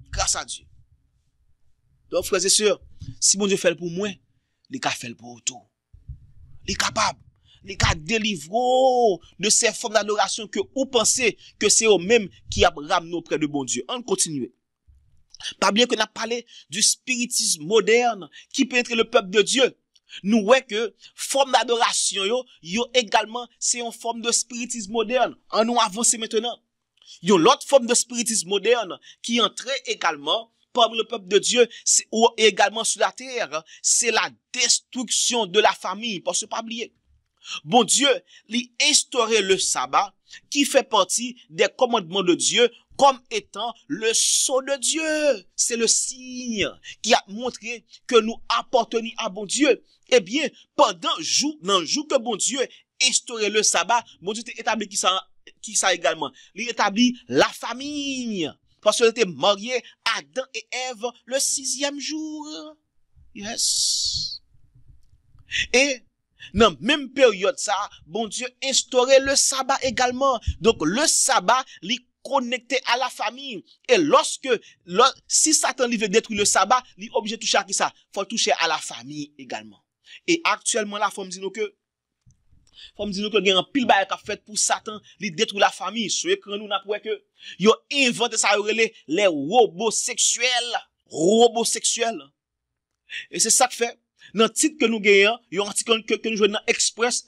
Grâce à Dieu. Donc frères et sœurs, si bon Dieu fait pour moi, il ka fait pour tout. Il est capable. Les cas délivrés de ces formes d'adoration que vous pensez que c'est eux-mêmes qui a ramené auprès de bon Dieu. On continue. Pas bien qu'on a parlé du spiritisme moderne qui pénètre le peuple de Dieu. Nous voyons que forme d'adoration yo également c'est une forme de spiritisme moderne. On nous avance maintenant. Yo l'autre forme de spiritisme moderne qui entrait également parmi le peuple de Dieu ou également sur la terre, c'est la destruction de la famille. Parce que pas oublier. Bon Dieu, lui instaurer le sabbat qui fait partie des commandements de Dieu comme étant le sceau de Dieu. C'est le signe qui a montré que nous appartenons à bon Dieu. Eh bien, pendant dans le jour que bon Dieu instaurait le sabbat, bon Dieu établit qui ça également. Il établit la famille. Parce qu'il était marié Adam et Ève le 6e jour. Yes. Et dans même période ça, bon Dieu instaurait le sabbat également. Donc le sabbat, il connecté à la famille. Et si Satan veut détruire le sabbat, il est obligé de toucher à qui ça? Faut toucher à la famille également. Et actuellement là, faut me dire que il y a un pile bail qu'a fait pour Satan, il détruit la famille. Sur écran nous n'a pas que yo inventé ça les robots sexuels. Et c'est ça que fait Dans le titre que nous gagnons, il y a un article que nous jouons dans Express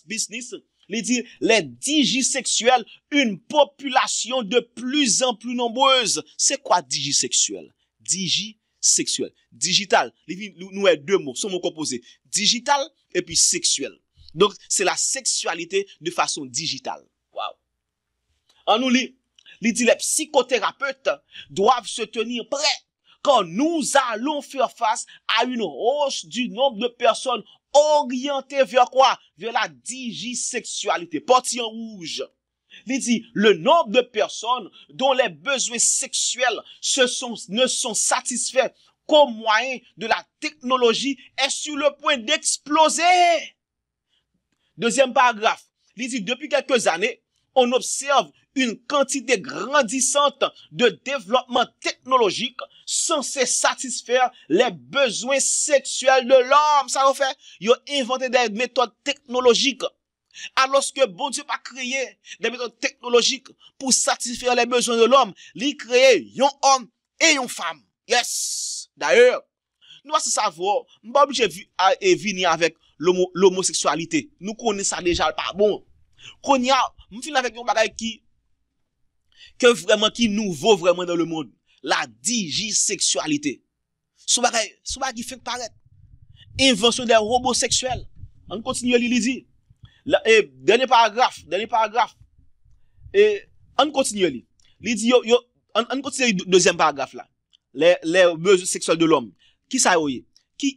Business. Il dit, les digisexuels, une population de plus en plus nombreuse. C'est quoi digisexuel? Digisexuel. Digital. Nous avons deux mots, sont mots composés. Digital et puis sexuel. Donc, c'est la sexualité de façon digitale. Wow. En nous lit, il dit, les psychothérapeutes doivent se tenir prêts quand nous allons faire face à une hausse du nombre de personnes orientées vers quoi? Vers la digisexualité. Parti en rouge. Il dit, le nombre de personnes dont les besoins sexuels ne sont satisfaits qu'au moyen de la technologie est sur le point d'exploser. Deuxième paragraphe. Il dit, depuis quelques années, on observe une quantité grandissante de développement technologique censé satisfaire les besoins sexuels de l'homme. Ça va faire, ils ont inventé des méthodes technologiques. Alors que bon Dieu pas créé des méthodes technologiques pour satisfaire les besoins de l'homme, il crée un homme et une femme. Yes. D'ailleurs, nous allons savoir, nous pas obligé de venir avec l'homosexualité. Nous connaissons ça déjà pas bon. Qu'on y a, nous finissons avec un bagage qui nouveau vraiment dans le monde. La digisexualité. Ce bagage qui fait paraître. Invention des robots sexuels. On continue à lire. Dernier paragraphe. Et on continue à lire. On continue le deuxième paragraphe là. Les besoins sexuels de l'homme. Qui ça y est?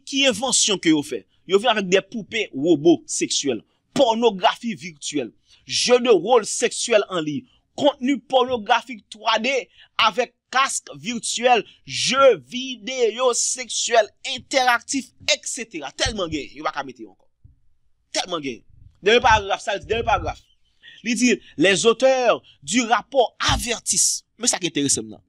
Qui invention que vous fait? Vous vient avec des poupées robots sexuels, pornographie virtuelle, jeux de rôle sexuel en ligne, contenu pornographique 3D avec casque virtuel, jeux vidéo sexuels interactifs, etc. Tellement gay, il va pas mettre encore. Tellement gay. Dernier paragraphe. Il dit, les auteurs du rapport avertissent, mais ça qui est intéressant là.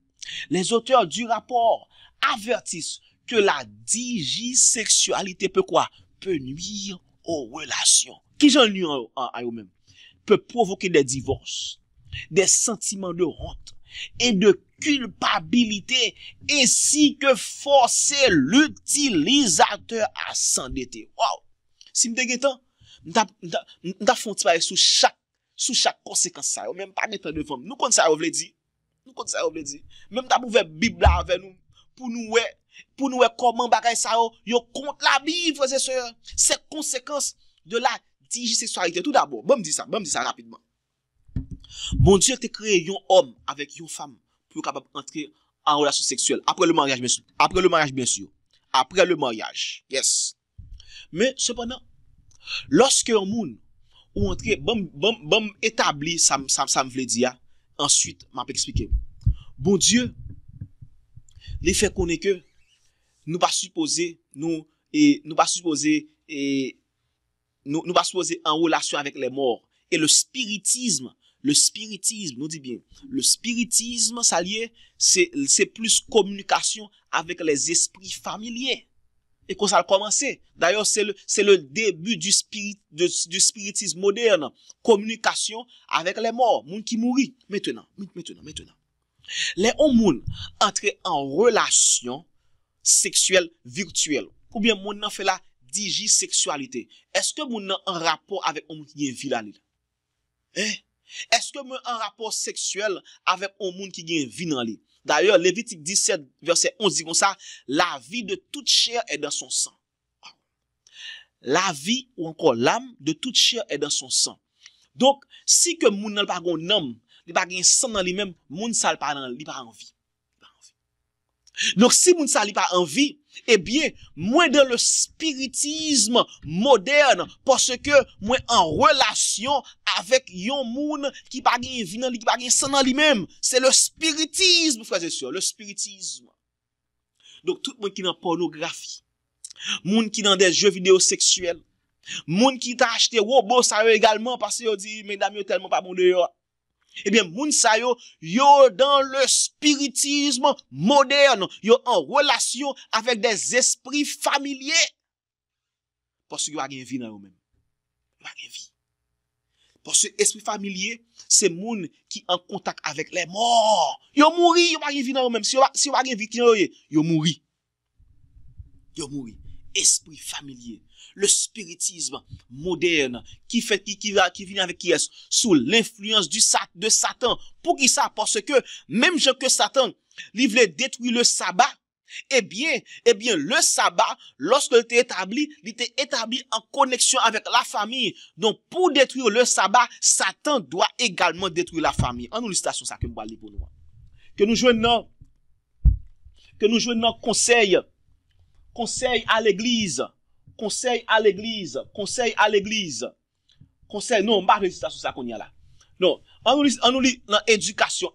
Les auteurs du rapport avertissent que la digisexualité peut quoi? Peut nuire aux relations. Qui j'en nuit à eux-mêmes? Peut provoquer des divorces, des sentiments de honte et de culpabilité, ainsi que forcer l'utilisateur à s'endetter. Wow! Si m'te getan, m'ta font travail sous chaque conséquence ça. Même pas mettre devant. Nous connaissons ça, vle dire. Même ta pouvoir Bible là avec nous pour nous comment bagay ça yo contre la Bible, frères et sœurs. C'est conséquence de la digisexualité. Tout d'abord, bon me dit ça rapidement. Bon Dieu t'a créé un homme avec une femme pour capable entrer en relation sexuelle après le mariage bien sûr. Après le mariage. Yes. Mais cependant, lorsque un monde ou entrer bon établi ça me veut dire ensuite m'a expliquer. Bon Dieu les fait connaître que nous pas supposé en relation avec les morts. Et le spiritisme nous dit bien, le spiritisme ça lié c'est plus communication avec les esprits familiers. Et quand ça a commencé, d'ailleurs c'est le début du spiritisme moderne, communication avec les morts, moun qui mourit. Maintenant. Les hommes entrent en relation sexuelle virtuelle. Ou bien moun nan fait la digisexualité. Est-ce que moun nan en rapport avec un monde qui est vie là? Est-ce que moun en rapport sexuel avec un monde qui est vie dans lui? D'ailleurs, Lévitique 17 verset 11 dit comme ça, la vie de toute chair est dans son sang. La vie ou encore l'âme de toute chair est dans son sang. Donc, si que moun nan pas gon âme, il pas gen sang dans lui-même, moun sa pas dans li pas envie. Donc si moun sa li pas envie, eh bien, moi dans le spiritisme moderne parce que moi en relation avec yon moun qui pas gen vie dans li, qui pas gen sang dans lui-même, c'est le spiritisme frères et sœurs, le spiritisme. Donc tout monde qui dans pornographie, moun qui dans des jeux vidéo sexuels, moun qui t'a acheté robot ça également parce que yo dit mesdames yo tellement pas bon dehors. Eh bien, moun sa yo dans le spiritisme moderne, yo en relation avec des esprits familiers. Parce que yo a gen vie dans eux même. Yo a gen vie. Parce que esprit familier, c'est moun qui en contact avec les morts. Yo mouri, yo a gen vie dans eux même. Si yo a gen vie qui yo mouri. esprit familier, le spiritisme moderne qui vient avec qui est sous l'influence de Satan. Pour qui ça? Parce que même que Satan, il voulait détruire le sabbat. Eh bien, le sabbat, lorsqu'il était établi, il était établi en connexion avec la famille. Donc, pour détruire le sabbat, Satan doit également détruire la famille. En nous, l'illustration, ça que nous allons pour nous. Que nous jouons conseil à l'église. Conseil, non, pas de citation ça qu'on y a là. Non, on nous lit dans éducation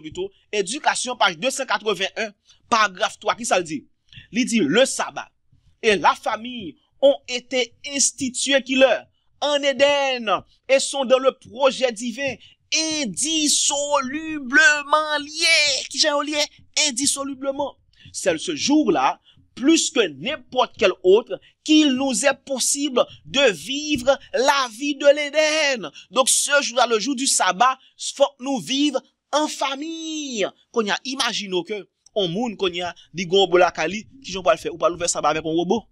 plutôt, éducation page 281, paragraphe 3, qui ça le dit? Il dit, le sabbat et la famille ont été institués en Éden et sont dans le projet divin indissolublement liés. Qui j'ai lié? Indissolublement. C'est ce jour-là, plus que n'importe quel autre, qu'il nous est possible de vivre la vie de l'Éden. Donc, ce jour-là, le jour du sabbat, faut nous vivre en famille. Qu'on y a, imaginons que, on moun, qu'on y a, dit gon la kali, qui j'en pas le faire, ou pas le faire sabbat avec un robot.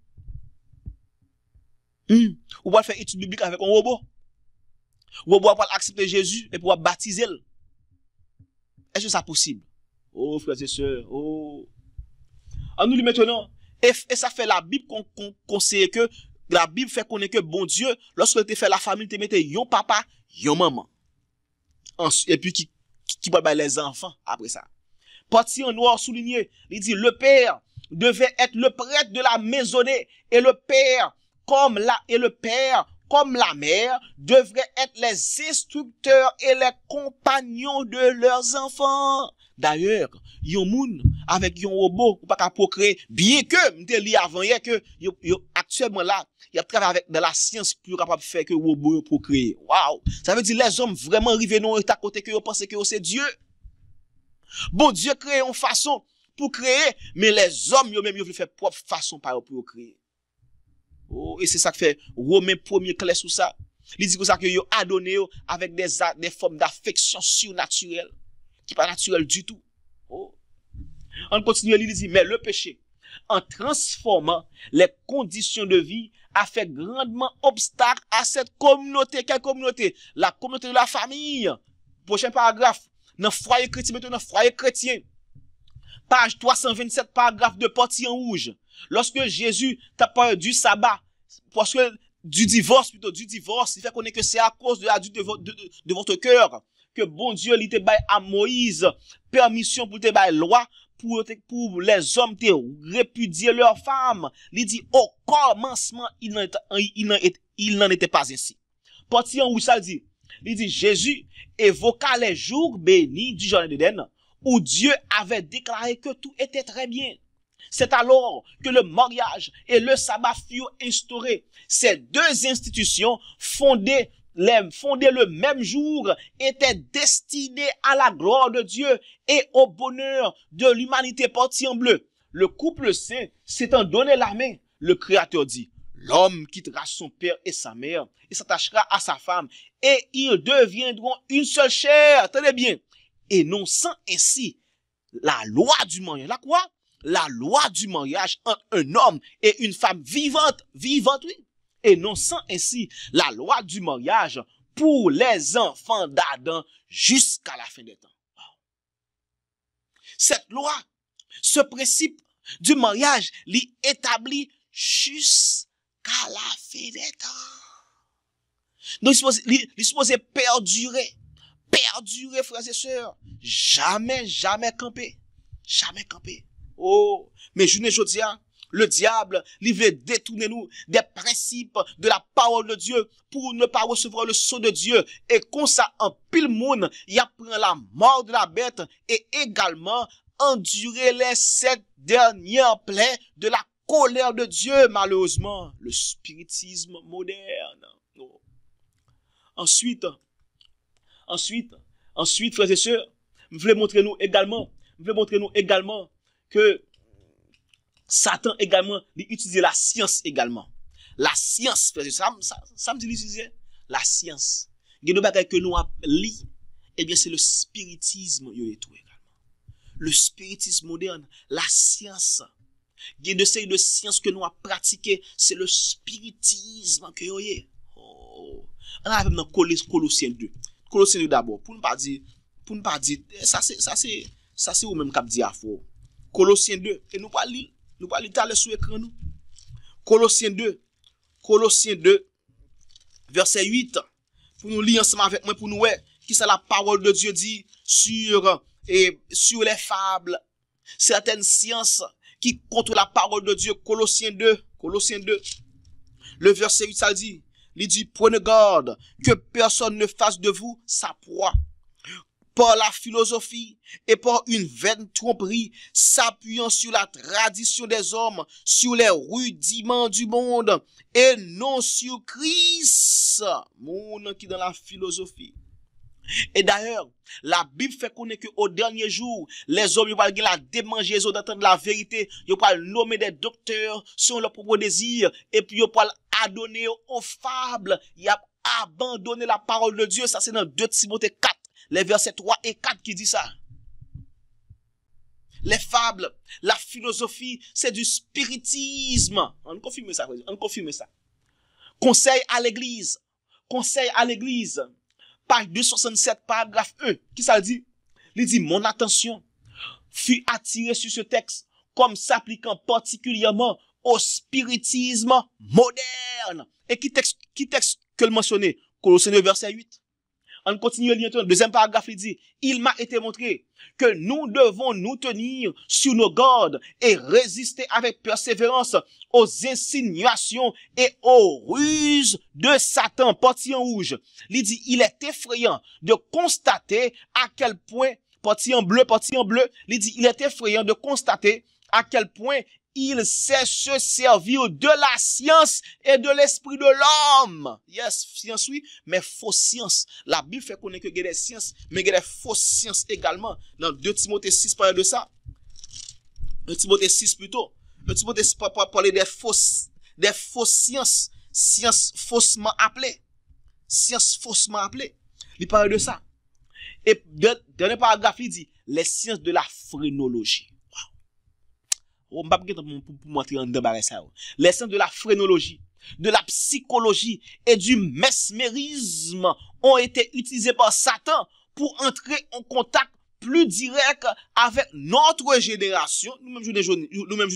Ou pas le faire étude biblique avec un robot. Ou pas accepter Jésus, et pour baptiser. Est-ce que c'est possible? Oh, frères et sœurs, oh. En nous, maintenant, et ça fait la Bible qu'on sait que, la Bible fait connaître que bon Dieu, lorsque tu fait la famille, tu mettais yon papa, yon maman. Et puis, qui va les enfants après ça. Parti en noir souligné, il dit, le père devait être le prêtre de la maisonnée, et le père, comme la mère, devraient être les instructeurs et les compagnons de leurs enfants. D'ailleurs, yon moun avec yon robot ou pas qu'à procréer, bien que m'te li avant hier que actuellement là, il y a travaillé avec de la science plus capable de faire que robot procréer. Waouh, ça veut dire les hommes vraiment arrivés dans état côté que yo pense que c'est Dieu. Bon Dieu crée une façon pour créer, mais les hommes yo même yo veulent faire propre façon pour créer. Oh, et c'est ça que fait Romain 1er clair sur ça. Il dit que ça que yo adonné avec des formes d'affection surnaturelle qui pas naturel du tout. Oh. On continue, il dit, mais le péché, en transformant les conditions de vie, a fait grandement obstacle à cette communauté. Quelle communauté? La communauté de la famille. Prochain paragraphe. Dans foyer chrétien, maintenant, dans foyer chrétien. Page 327, paragraphe de portier en rouge. Lorsque Jésus t'a parlé du sabbat, parce que du divorce, il fait connaître que c'est à cause de la de votre cœur que bon Dieu lui te bail à Moïse permission pour te bail loi pour les hommes te répudier leurs femmes. Il dit au commencement il n'en était pas ainsi. Parti en où ça dit, il dit Jésus évoqua les jours bénis du jardin d'Éden où Dieu avait déclaré que tout était très bien. C'est alors que le mariage et le sabbat furent instaurés. Ces deux institutions fondées le même jour étaient destinées à la gloire de Dieu et au bonheur de l'humanité partie en bleu. Le couple saint s'étant donné la main, le Créateur dit, l'homme quittera son père et sa mère et s'attachera à sa femme et ils deviendront une seule chair. Tenez bien. Énonçant ainsi la loi du mariage. La quoi? La loi du mariage entre un homme et une femme vivante, oui. Énonçant ainsi la loi du mariage pour les enfants d'Adam jusqu'à la fin des temps. Cette loi, ce principe du mariage, l'y établit jusqu'à la fin des temps. Donc, il est supposé perdurer, frères et sœurs. Jamais camper. Oh, mais je ne dis pas. Le diable, il veut détourner nous des principes de la parole de Dieu pour ne pas recevoir le sceau de Dieu. Et comme ça, en pile monde, il apprend la mort de la bête et également endurer les 7 dernières plaies de la colère de Dieu, malheureusement. Le spiritisme moderne. Oh. Ensuite, frères et sœurs, je voulais montrer nous également que Satan également, il utilise la science également. La science, ça me dit l'utiliser. La science. Il y a des bagages que nous lit, eh bien c'est le spiritisme, tout également. Le spiritisme moderne, la science. Il y a de séries de sciences que nous avons pratiquées. C'est le spiritisme que vous avez. Oh. On a dans Colossiens 2. Colossiens 2 d'abord. Pour ne pas dire, ça c'est ou même cap dit à faux. Colossiens 2. Et nous pas lire tout sur l'écran nous. Colossiens 2, verset 8. Pour nous lire ensemble avec moi, pour nous voir qui c'est la parole de Dieu dit sur les fables, certaines sciences qui contre la parole de Dieu. Colossiens 2, le verset 8, ça dit, il dit, prenez garde que personne ne fasse de vous sa proie par la philosophie et par une vaine tromperie, s'appuyant sur la tradition des hommes, sur les rudiments du monde, et non sur Christ, monde qui dans la philosophie. Et d'ailleurs, la Bible fait connaître qu'au dernier jour, les hommes, ils vont la démangeaison d'entendre la vérité, ils vont nommer des docteurs selon leurs propres désirs, et puis ils vont adonner aux fables, ils vont abandonner la parole de Dieu. Ça, c'est dans 2 Timothée 4, les versets 3 et 4 qui dit ça. Les fables, la philosophie, c'est du spiritisme. On confirme ça. Conseil à l'église. Page 267, paragraphe 1. Qui ça dit? Il dit, mon attention fut attirée sur ce texte comme s'appliquant particulièrement au spiritisme moderne. Et qui texte que le mentionné? Colossiens 2, verset 8. On continue le deuxième paragraphe, il dit, il m'a été montré que nous devons nous tenir sur nos gardes et résister avec persévérance aux insinuations et aux ruses de Satan. Partie en rouge. Il dit, il est effrayant de constater à quel point, partie en bleu, il dit, il est effrayant de constater à quel point il sait se servir de la science et de l'esprit de l'homme. Yes, science oui, mais fausse science. La Bible fait connaître que il y a des sciences, mais il y a des fausses sciences également. Dans 2 Timothée 6 parle de ça. 2 Timothée 6 plutôt. 2 Timothée 6 parler des fausses sciences. Sciences faussement appelées. Il parle de ça. Et dernier paragraphe, il dit, les sciences de la phrénologie. On va pas pour montrer en débarrasser ça. Les sciences de la phrénologie, de la psychologie et du mesmérisme ont été utilisés par Satan pour entrer en contact plus direct avec notre génération, nous-mêmes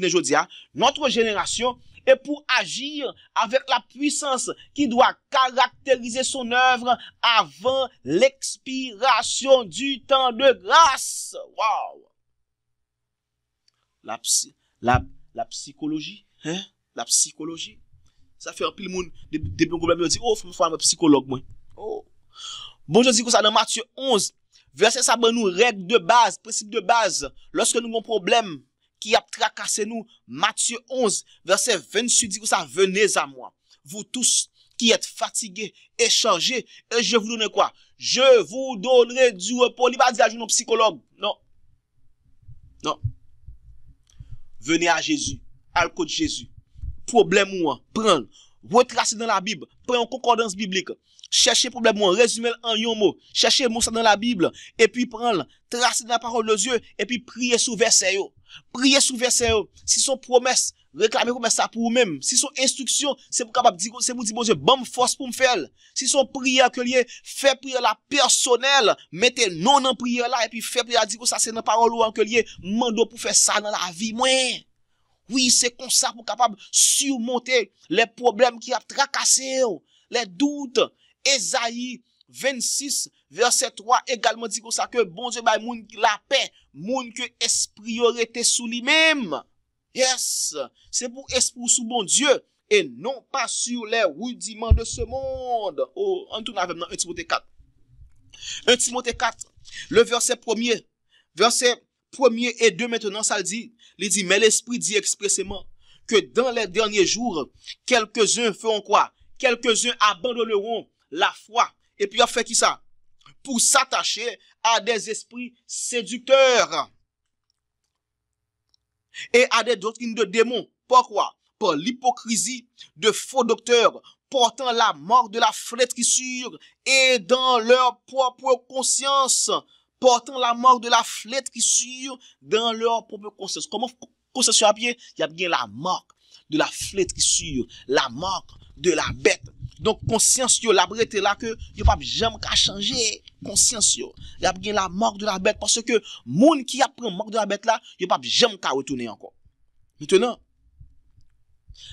aujourd'hui, notre génération, et pour agir avec la puissance qui doit caractériser son œuvre avant l'expiration du temps de grâce. Waouh! La psychologie, hein? La psychologie. Ça fait un peu le monde, des problèmes, de dire, oh, faut me faire un psychologue, moi. Oh. Bon, je dis que ça dans Matthieu 11, verset ça, nous, règle de base, principe de base. Lorsque nous avons un problème qui a tracassé nous, Matthieu 11, verset 28 dit que ça, venez à moi. Vous tous qui êtes fatigués et chargés, et je vous donne quoi? Je vous donnerai du repos. Il va dire à un psychologue. Non. Venez à Jésus, à le côté de Jésus. Problème ou prendre, retracer dans la Bible, prendre une concordance biblique, chercher problème ou résumer en un mot, chercher mot ça dans la Bible, et puis prendre, tracer dans la parole de Dieu, et puis prier sous verset yo. Prier sous verset yo. Si son promesse, réclamer promesse ça pour vous-même. Si son instruction, c'est pour capable dire, c'est pour dire bon Dieu, bonne force pour me faire. Si son prière que lié, fait prière la personnelle, mettez non en prière là, et puis fait prière dire que ça c'est dans parole ou en que lié, mando pour faire ça dans la vie, moi. Oui, c'est comme ça pour capable surmonter les problèmes qui a tracassé, les doutes. Ésaïe 26, verset 3, également dit comme ça que bon Dieu ba moun la paix, moun que esprit aurait été sous lui-même. Yes, c'est pour esprit sous bon Dieu et non pas sur les rudiments de ce monde. Oh, on tourne avec dans 1 Timothée 4. 1 Timothée 4, le verset 1er et 2 maintenant ça le dit, il dit mais l'esprit dit expressément que dans les derniers jours, quelques-uns feront quoi? Quelques-uns abandonneront la foi. Et puis, on fait qui ça? Pour s'attacher à des esprits séducteurs. Et à des doctrines de démons. Pourquoi? Par l'hypocrisie de faux docteurs portant la mort de la flétrissure et dans leur propre conscience. Portant la mort de la flétrissure dans leur propre conscience. conscience à pied, il y a bien la marque de la flétrissure, la marque de la bête. Donc, conscience yo, la brete là que, yo pas jamais qu'à changer, conscience yo. Il y a bien la marque de la bête, parce que, moun qui apprend marque de la bête là, yo pas jamais qu'à retourner encore. Maintenant,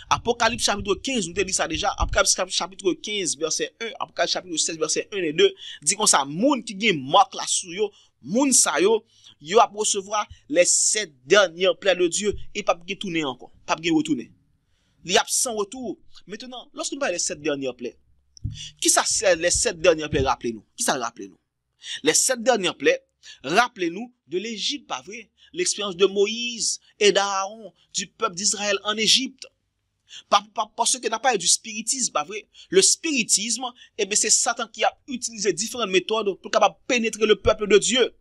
Apocalypse chapitre 15, nous te dit ça déjà, Apocalypse chapitre 15, verset 1, Apocalypse chapitre 16, verset 1 et 2, dit comme ça, moun qui gen marque là sous yo, moun sa yo, yo a recevoir les 7 dernières plaies de Dieu, et pas gen tourner encore, pas gen retourner. Il y a sans retour. Maintenant, lorsque nous parlons des 7 dernières plaies, qui ça c'est les 7 dernières plaies, rappelez-nous? Qui ça rappelez-nous? Les 7 dernières plaies, rappelez-nous de l'Égypte, pas vrai? L'expérience de Moïse et d'Aaron, du peuple d'Israël en Égypte. Parce que n'a pas eu du spiritisme, pas vrai? Le spiritisme, eh bien, c'est Satan qui a utilisé différentes méthodes pour capable pénétrer le peuple de Dieu.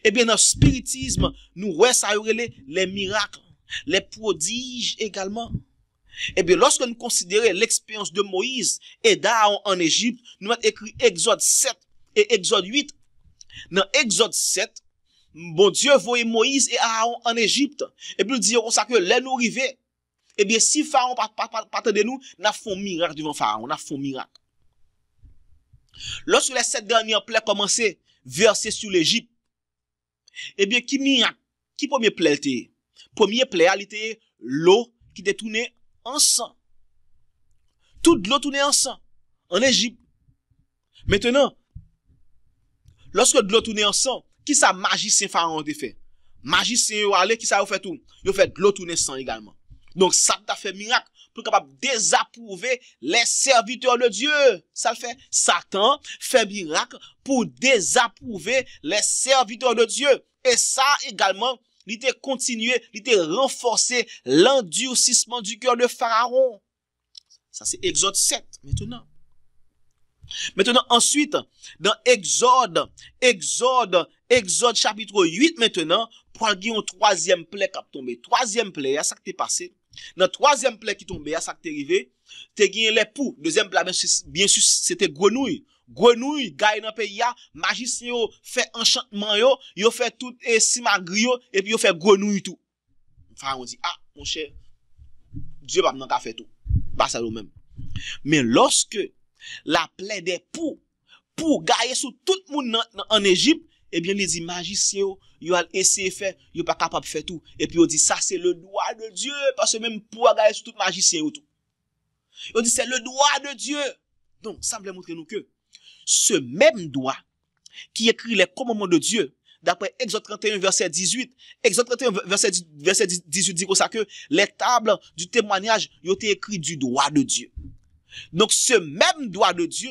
Eh bien, dans le spiritisme, nous voyons ça les miracles, les prodiges également. Eh bien, lorsque nous considérons l'expérience de Moïse et d'Aaron en Égypte, nous avons écrit Exode 7 et Exode 8. Dans Exode 7, bon Dieu voyait Moïse et Aaron en Égypte. Et puis, nous disons ça que les nous arrivés. Eh bien, si Pharaon part de nous, nous avons fait miracle devant Pharaon, nous avons fait miracle. Lorsque les 7 dernières plaies commençaient verser sur l'Égypte, eh bien, qui premier plaie était? Premier plaie, était l'eau qui était tournée en sang. Toute l'eau tournée en sang, en Égypte. Maintenant, lorsque l'eau tournée en sang, qui ça magicien Pharaon a fait? Magicien yo allé, qui ça a fait tout? Yo fait de l'eau tournée en sang également. Donc, ça t'a fait miracle pour capable désapprouver les serviteurs de Dieu. Ça le fait. Satan fait miracle pour désapprouver les serviteurs de Dieu. Et ça également, il était continué, il était renforcé l'endurcissement du cœur de Pharaon. Ça c'est Exode 7 maintenant. Maintenant, ensuite, dans Exode chapitre 8 maintenant, pour aller au troisième plaie qui a tombé. Troisième plaie, ça qui est passé. Dans troisième plaie qui tombé, ça qui est arrivé, t'es gagné les poux. Deuxième plaie, bien sûr, c'était grenouille. Grenouille, gagne dans le pays, magicien yo fait enchantement yo fait tout et simagri et puis yo fait grenouille tout. Enfin, on dit, ah, mon cher, Dieu va m'en faire tout. Pas ça même. Mais lorsque la plaie des poux, pour gagner sur tout le monde en Égypte, eh bien, les magiciens, ils ont essayé de faire, ils sont pas capables de faire tout. Et puis, ils dit, ça, c'est le droit de Dieu, parce que même pour gagner sur tout magicien ou tout. Ils dit, c'est le droit de Dieu. Donc, ça me montrer nous que ce même droit qui écrit les commandements de Dieu, d'après Exode 31, verset 18, Exode 31, verset 18 dit comme ça que les tables du témoignage, ils ont été écrits du droit de Dieu. Donc, ce même droit de Dieu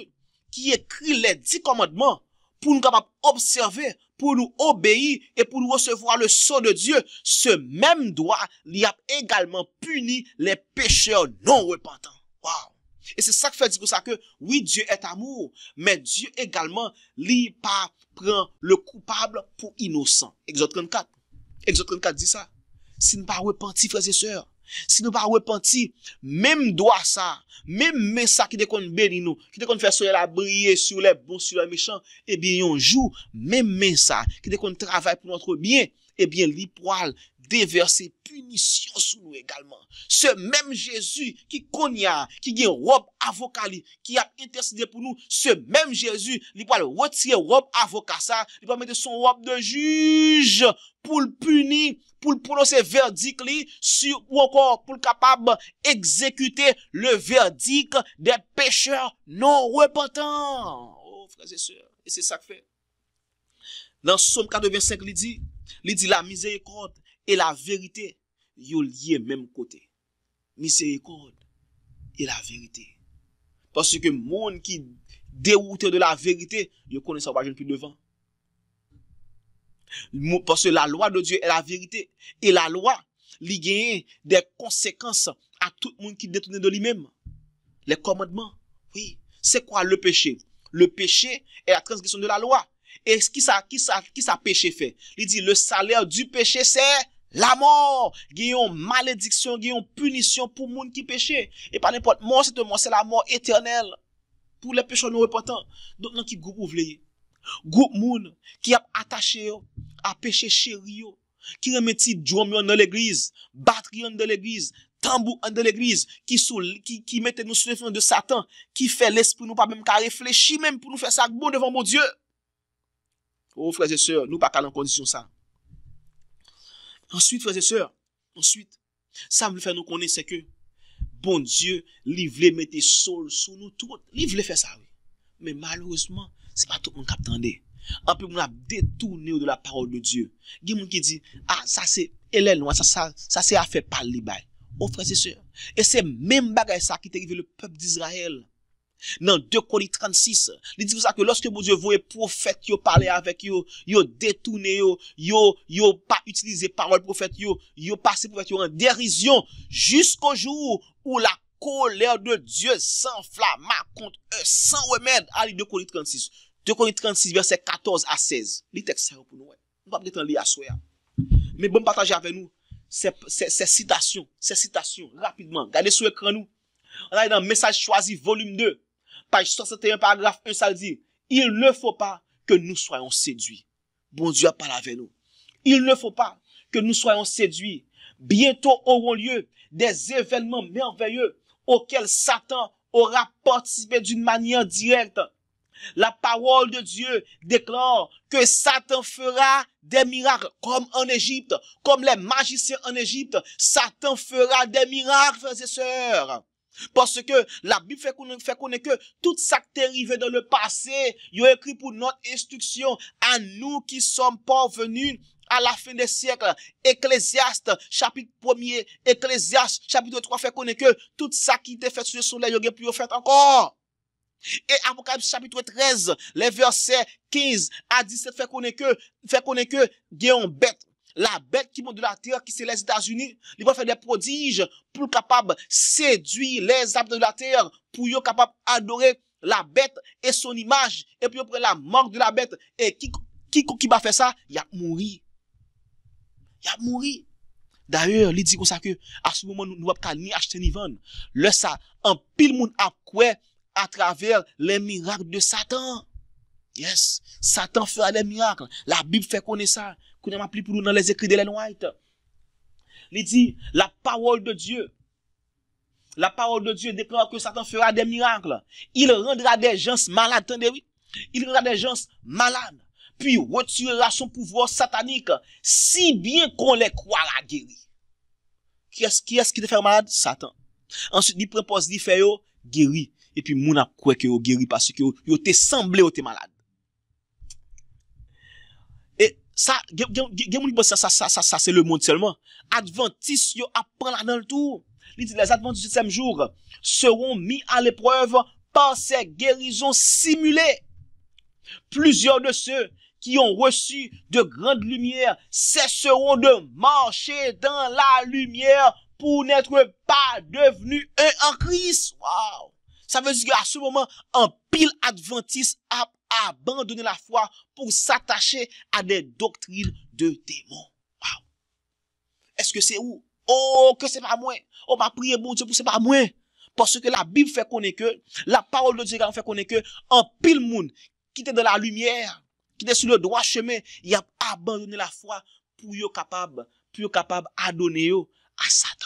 qui écrit les 10 commandements pour nous capables observer, pour nous obéir et pour nous recevoir le sceau de Dieu, ce même droit, il a également puni les pécheurs non repentants. Waouh! Et c'est ça qui fait dire ça que oui, Dieu est amour, mais Dieu également, lui, pas prend le coupable pour innocent. Exode 34. Exode 34 dit ça. Si nous pas repenti, frères et sœurs, si nous pas repenti, même droit ça, même ça qui déconne béni nous, qui déconne faire soleil la briller sur les bons, sur les méchants, eh bien, un jour, même ça, qui déconne travailler pour notre bien, eh bien, l'hypoal déverser punition sur nous également. Ce même Jésus qui cogna, qui a robe avocat, qui a intercédé pour nous, ce même Jésus, il va retirer robe avocat ça, il va mettre son robe de juge pour le punir, pour le prononcer verdict sur, ou encore pour le capable exécuter le verdict des pécheurs non repentants. Oh, frères et sœurs, et c'est ça que fait. Dans Somme 85, il dit la miséricorde et la vérité, yo lié même côté. Miséricorde et la vérité. Parce que monde qui dérouté de la vérité, yo connaît ça pas plus devant. Parce que la loi de Dieu est la vérité. Et la loi, li gagne des conséquences à tout le monde qui détourne de lui-même. Les commandements, oui. C'est quoi le péché? Le péché est la transgression de la loi. Et qui ça péché fait? Il dit le salaire du péché c'est la mort. Il y a une malédiction, il y a une punition pour le monde qui péche. Et pas n'importe mort, c'est la mort éternelle pour les pécheurs non repentants. Donc dans qui groupe vous voulez? Groupe moun qui a attaché à péché chéri qui remet petit drum dans l'église, batterie dans l'église, tambour dans l'église, qui mettait nous sur le front de Satan, qui fait l'esprit nous pas même qu'à réfléchir même pour nous faire ça bon devant mon Dieu. Oh frères et sœurs, nous pas qu'à en condition ça. Ensuite frères et sœurs, ça me fait nous connaître c'est que bon Dieu, il voulait mettre sol sur nous tout, il voulait faire ça oui. Mais malheureusement, c'est pas tout le monde qui attendait. Un peu on a détourné de la parole de Dieu. Il y a des gens qui disent ça c'est ça c'est affaire par les bail. Oh frères et sœurs, et c'est même bagage ça qui est arrivé le peuple d'Israël. Dans 2 Corinthiens 36, il dit ça que lorsque mon Dieu voyait prophète yo parler avec yo détourné yo pas utiliser parole prophète yo passé prophète yo en dérision jusqu'au jour où la colère de Dieu s'enflamma contre eux sans remède. Allez 2 Corinthiens 36. 2 Corinthiens 36 verset 14 à 16. Les textes c'est pour nous. On va peut-être lire à soir. Mais bon partager avec nous ces citations rapidement. Regardez sur l'écran nous. On est dans message choisi volume 2. Page 61 paragraphe 1 ça dit il ne faut pas que nous soyons séduits. Bon Dieu a parlé avec nous. Il ne faut pas que nous soyons séduits. Bientôt auront lieu des événements merveilleux auxquels Satan aura participé d'une manière directe. La parole de Dieu déclare que Satan fera des miracles comme en Égypte, comme les magiciens en Égypte. Satan fera des miracles, frères et sœurs. Parce que la Bible fait connaître que tout ça qui est arrivé dans le passé, il est écrit pour notre instruction à nous qui sommes parvenus à la fin des siècles. Ecclésiaste, chapitre 1er, Ecclésiaste, chapitre 3, fait connaître que tout ça qui était fait sur le soleil, il y a plus fait encore. Et Apocalypse chapitre 13, les versets 15 à 17 fait connaître que il y a une bête. La bête qui monte de la terre, qui c'est les États-Unis, il va faire des prodiges pour capable séduire les habitants de la terre, pour être capable adorer la bête et son image, et puis après la mort de la bête. Et qui va faire ça? Il a mouru. D'ailleurs, il dit comme ça que, à ce moment, nous ne pouvons pas ni acheter ni vendre. Le ça, un pile monde a quoi à travers les miracles de Satan. Yes, Satan fera des miracles. La Bible fait connaître ça. Qu'on a appelé pour nous dans les écrits d'Ellen White. Il dit, la parole de Dieu déclare que Satan fera des miracles. Il rendra des gens malades, attendez, oui. Il rendra des gens malades. Puis retirera son pouvoir satanique, si bien qu'on les croit la guérir. Qui est-ce qui te fait malade? Satan. Ensuite, il propose de faire guérir. Et puis, moun a quoi que yo guéri parce que yo te semblé yo te malade. Et ça, ça c'est le monde seulement. Adventistes yo apprend là dans le tour. Il dit les adventistes du 7e jour seront mis à l'épreuve par ces guérisons simulées. Plusieurs de ceux qui ont reçu de grandes lumières cesseront de marcher dans la lumière pour n'être pas devenus un en Christ. Wow! Ça veut dire qu'à ce moment, un pile adventiste a abandonné la foi pour s'attacher à des doctrines de démons. Wow. Est-ce que c'est où? Oh, que c'est pas moi. On va prier bon Dieu pour c'est pas moi. Parce que la Bible fait connaître que, la parole de Dieu fait connaître que, un pile monde qui était dans la lumière, qui était sur le droit chemin, il a abandonné la foi pour être capable d'adonner à Satan.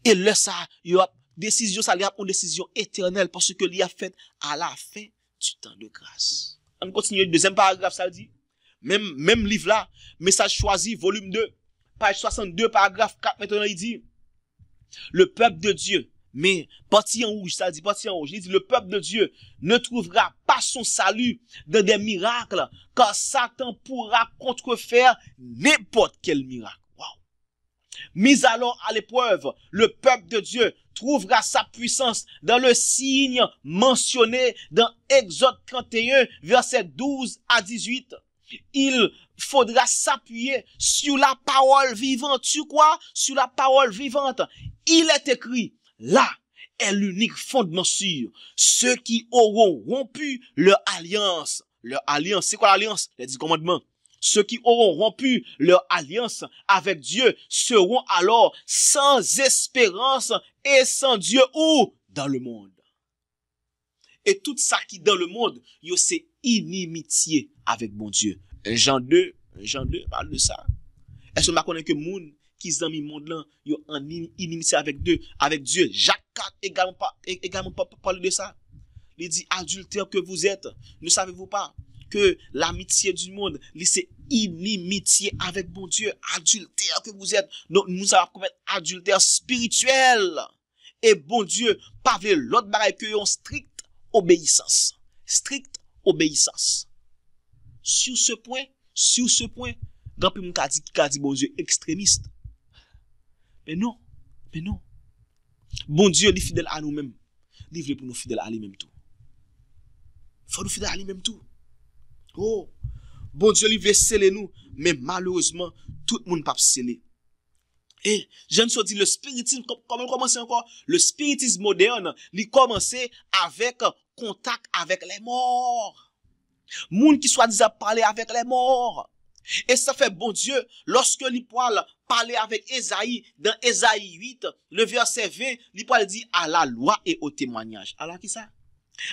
Et là, ça, il a décision, ça, il a une décision éternelle parce que il a fait à la fin du temps de grâce. On continue, le deuxième paragraphe, ça dit, même livre là, message choisi, volume 2, page 62, paragraphe 4, maintenant il dit, le peuple de Dieu, mais parti en rouge, ça dit parti en rouge, il dit, le peuple de Dieu ne trouvera pas son salut dans des miracles, car Satan pourra contrefaire n'importe quel miracle. Mis alors à l'épreuve, le peuple de Dieu trouvera sa puissance dans le signe mentionné dans Exode 31, versets 12 à 18. Il faudra s'appuyer sur la parole vivante. Sur quoi? Sur la parole vivante. Il est écrit, là est l'unique fondement sûr. Ceux qui auront rompu leur alliance. Leur alliance, c'est quoi l'alliance? Les 10 commandements. Ceux qui auront rompu leur alliance avec Dieu seront alors sans espérance et sans Dieu où? Dans le monde. Et tout ça qui dans le monde, c'est inimitié avec bon Dieu. Jean 2 parle de ça. Est-ce que vous connaissez que moun qui sont mis monde là, yo en inimitié avec Dieu. Jacques 4 également parle de ça. Il dit adultère que vous êtes, ne savez-vous pas que l'amitié du monde, c'est inimitié avec bon Dieu, adultère que vous êtes. Donc nous allons commettre adultère spirituel. Et bon Dieu, pas veut l'autre bagaille que yon stricte obéissance. Stricte obéissance. Sur ce point, grand peu moun ka dit bon Dieu extrémiste. Mais non. Bon Dieu, il est fidèle à nous-mêmes. Il veut pour nous fidèles à lui-même tout. Faut nous fidèles à lui-même tout. Oh, bon Dieu, il veut sceller nous, mais malheureusement, tout le monde pas sceller. Et je ne dis le spiritisme, comment commencer encore? Le spiritisme moderne, il commence avec contact avec les morts. Moun qui soit disant parler avec les morts. Et ça fait bon Dieu, lorsque il parle avec Ésaïe, dans Ésaïe 8, le verset 20, il parle dit à la loi et au témoignage. Alors qui ça?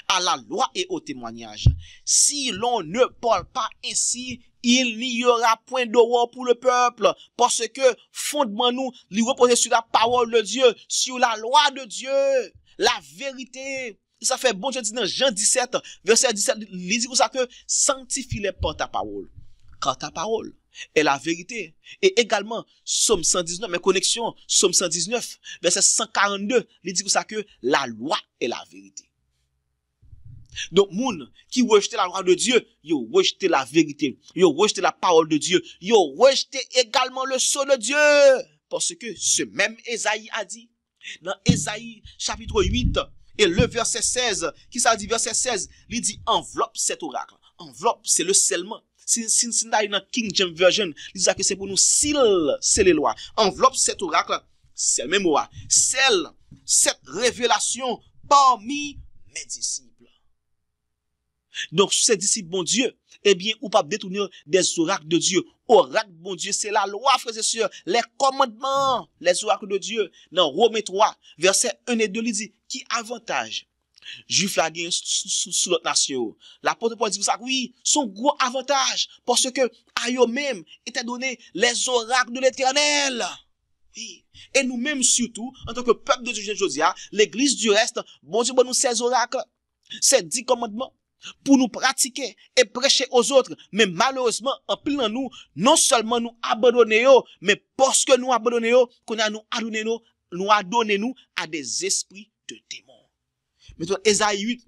À la loi et au témoignage. Si l'on ne parle pas ainsi, il n'y aura point d'horreur pour le peuple, parce que fondement nous, il repose sur la parole de Dieu, sur la loi de Dieu, la vérité. Ça fait bon Dieu dit dans Jean 17, verset 17, il dit comme ça que sanctifie-les par ta parole. Car ta parole est la vérité. Et également, Psaume 119, mes connexions, Psaume 119, verset 142, il dit comme ça que la loi est la vérité. Donc, moun qui rejette la loi de Dieu, yo rejette la vérité, yo rejette la parole de Dieu, yo rejette également le sceau de Dieu. Parce que ce même Ésaïe a dit, dans Ésaïe chapitre 8, et le verset 16, qui ça dit verset 16, il dit enveloppe cet oracle. Enveloppe, c'est le scellement. Si dans King James Version, il dit que c'est pour nous c'est les lois. Enveloppe cet oracle, c'est le même mot. Scelle cette révélation parmi mes disciples. Donc, ces disciples, bon Dieu, eh bien, ou pas détourner des oracles de Dieu. Oracle, bon Dieu, c'est la loi, frères et sœurs, les commandements, les oracles de Dieu. Dans Romains 3, versets 1 et 2, il dit, qui avantage? Juif la gagne sous l'autre nation. L'apôtre Paul dit ça, oui, son gros avantage, parce que à eux-mêmes étaient donnés les oracles de l'Éternel. Oui. Et nous-mêmes surtout, en tant que peuple de Dieu, Josia, l'église du reste, bon Dieu, bon nous ces oracles, ces 10 commandements, pour nous pratiquer et prêcher aux autres. Mais malheureusement, en pile dans nous, non seulement nous abandonnons, mais parce que nous abandonnons, qu'on a nous adonné nous à des esprits de démons. Maintenant, Ésaïe 8,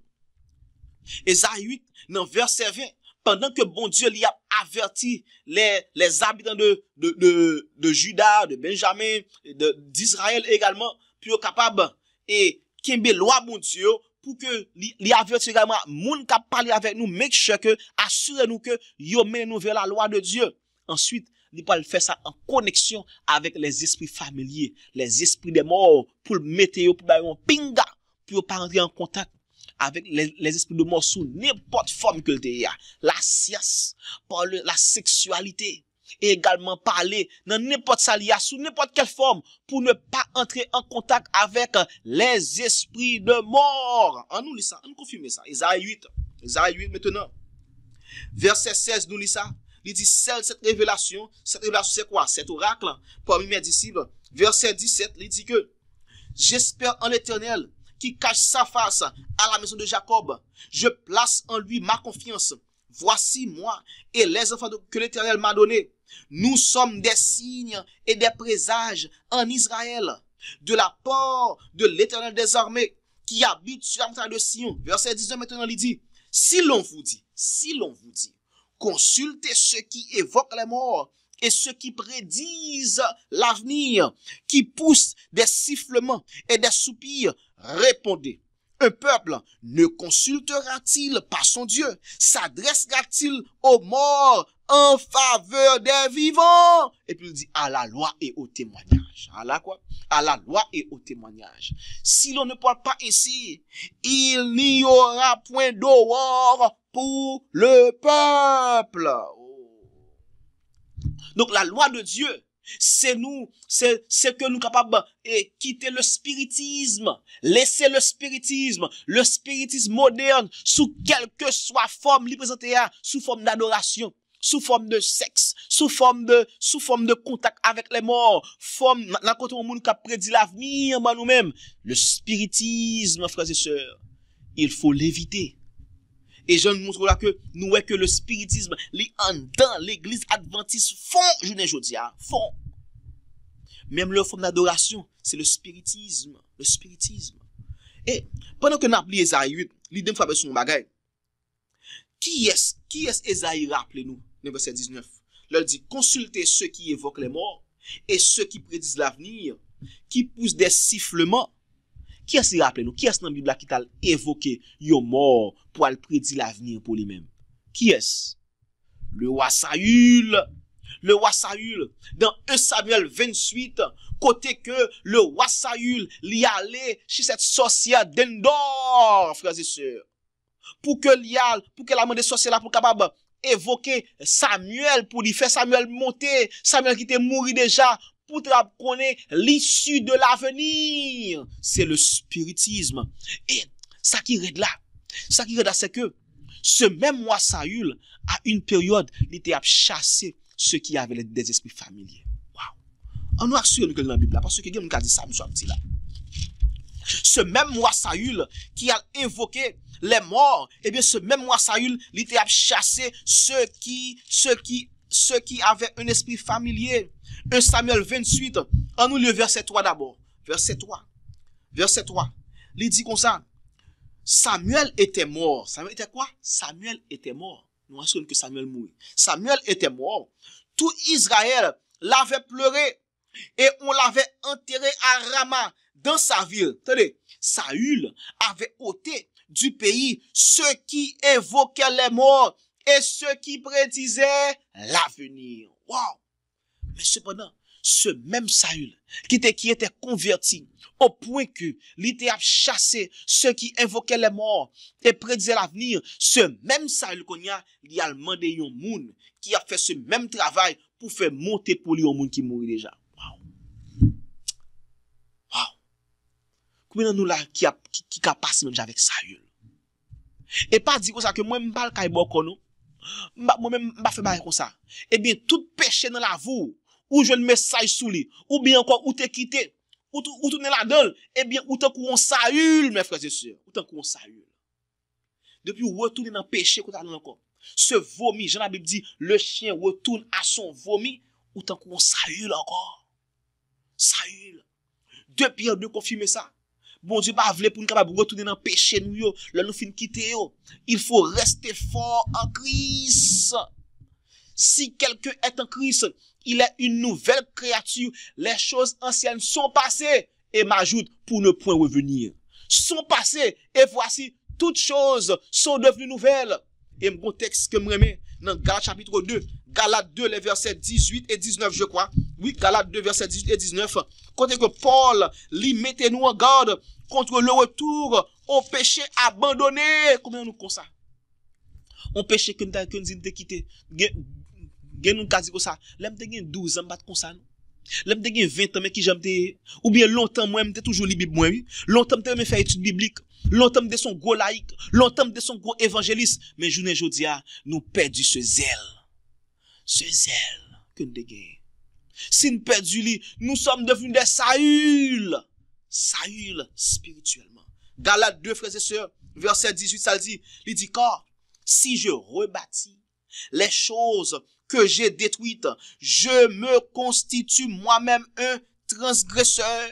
dans verset 20, pendant que bon Dieu lui a averti les habitants de Juda, de Benjamin, d'Israël également, pour être capable et qu'il y ait loi bon Dieu, pour que li averti également moun qui parler avec nous, make sure que assurez-nous que yo mène nous vers la loi de Dieu. Ensuite, il peut faire ça en connexion avec les esprits familiers, les esprits des morts, pour le mettre pour bailler un pinga, pour pas rentrer en contact avec les esprits de mort sous n'importe forme que le y a. La science, la sexualité, et également parler dans n'importe salia, sous n'importe quelle forme, pour ne pas entrer en contact avec les esprits de mort. On nous lit ça, on confirme ça. Ésaïe 8 maintenant. Verset 16 nous lit ça. Il dit, cette révélation c'est quoi? Cet oracle parmi mes disciples. Verset 17, il dit que j'espère en l'Éternel qui cache sa face à la maison de Jacob. Je place en lui ma confiance. Voici moi et les enfants que l'Éternel m'a donnés. Nous sommes des signes et des présages en Israël, de la part de l'Éternel des armées, qui habite sur la montagne de Sion. Verset 19 maintenant, il dit, si l'on vous dit, consultez ceux qui évoquent les morts et ceux qui prédisent l'avenir, qui poussent des sifflements et des soupirs, répondez. Un peuple ne consultera-t-il pas son Dieu? S'adressera-t-il aux morts en faveur des vivants? Et puis il dit à la loi et au témoignage. À la quoi? À la loi et au témoignage. Si l'on ne parle pas ainsi, il n'y aura point d'horreur pour le peuple. Donc la loi de Dieu, c'est que nous capables de quitter le spiritisme, laisser le spiritisme moderne, sous quelque soit forme, lui présenter sous forme d'adoration, sous forme de sexe, sous forme de contact avec les morts, forme, dans côté au monde qui a prédit l'avenir, bah nous-mêmes. Le spiritisme, frères et sœurs, il faut l'éviter. Et je nous montre là que nous voyons que le spiritisme, dans l'église adventiste, font, je ne dis pas, font. Même leur forme d'adoration, c'est le spiritisme. Le spiritisme. Et pendant que nous appelons Esaïe 8, l'idée me fait son bagage. Qui est Esaïe, rappelez-nous, le verset 19. Leur dit, consultez ceux qui évoquent les morts et ceux qui prédisent l'avenir, qui poussent des sifflements. Qui est-ce, rappelez-nous, qui est-ce dans la Bible qui t'a évoqué yon mort pour aller prédire l'avenir pour lui-même? Qui est-ce? Le roi Saül. Le roi Saül, dans 1 Samuel 28, côté que le roi Saül l'y allait chez cette sorcière d'Endor, frères et sœurs, pour que la main des sorcières là pour capable évoquer Samuel, pour lui faire Samuel monter, Samuel qui était mort déjà, pour connaître l'issue de l'avenir. C'est le spiritisme. Et ça qui est là, c'est que ce même roi Saül, à une période, il était chassé ceux qui avaient des esprits familiers. Waouh! On nous assure que dans la Bible, parce que quelqu'un a dit ça, monsieur petit là. Ce même roi Saül qui a invoqué les morts, eh bien, ce même roi Saül, il était chassé ceux qui avaient un esprit familier. 1 Samuel 28, on nous lit verset 3 d'abord. Verset 3. Il dit comme ça. Samuel était mort. Samuel était quoi? Samuel était mort. Nous assurons que Samuel mourit. Samuel était mort. Tout Israël l'avait pleuré et on l'avait enterré à Rama dans sa ville. Attendez, Saül avait ôté du pays ceux qui évoquaient les morts et ceux qui prédisaient l'avenir. Waouh! Mais cependant, ce même Saül qui était converti au point que l'était chassé ceux qui invoquaient les morts et prédisaient l'avenir, ce même Saül qu'on a, il a demandé un monde qui a fait ce même travail pour faire monter pour lui un monde qui mourit déjà. Waouh! Waouh! Combien de nous là qui a passé même avec Saül? Et pas dire comme ça que moi je parle kay boko non. Moi-même je fais bail comme ça. Eh bien tout péché dans la vie ou je le message sous lui ou bien encore ou te quitter ou tourner là-dedans, eh bien ou te couron Saül mes frères et sœurs, ou te couron Saül. Depuis ou retourner dans péché qu'on a encore. Ce vomi, Jean la Bible dit le chien retourne à son vomi, ou te couron Saül encore. Saül. 2 Pierre 2 confirmer ça. Bon Dieu pas vle pour nous capable retourner dans péché nous yo, là nous fin quitter yo. Il faut rester fort en Christ. Si quelqu'un est en Christ, il est une nouvelle créature. Les choses anciennes sont passées et m'ajoute pour ne point revenir. Sont passées et voici toutes choses sont devenues nouvelles. Et mon texte que me remet dans Galates chapitre 2, Galates 2 les versets 18 et 19 je crois. Oui, Galates 2 versets 18 et 19. Côté que Paul lui mettez-nous en garde contre le retour au péché abandonné. Combien nous comme ça? On péché que nous dit de quitter. Gen nous ka di comme ça. L'aime te gen 12 ans bat comme ça. L'aime te gen 20 ans mais qui j'aime te ou bien longtemps moi m'te toujours li Bible moi oui. Longtemps me faire étude biblique. Longtemps de son gros laïc, longtemps de son gros évangéliste, mais journée jodia nous perdu ce zèle. Ce zèle que nous avons. Si nous perdu lui, nous sommes devenus des Saül. Saül spirituellement. Galates 2 frères et sœurs, verset 18 ça dit, il dit car si je rebâtis les choses que j'ai détruites, je me constitue moi-même un transgresseur.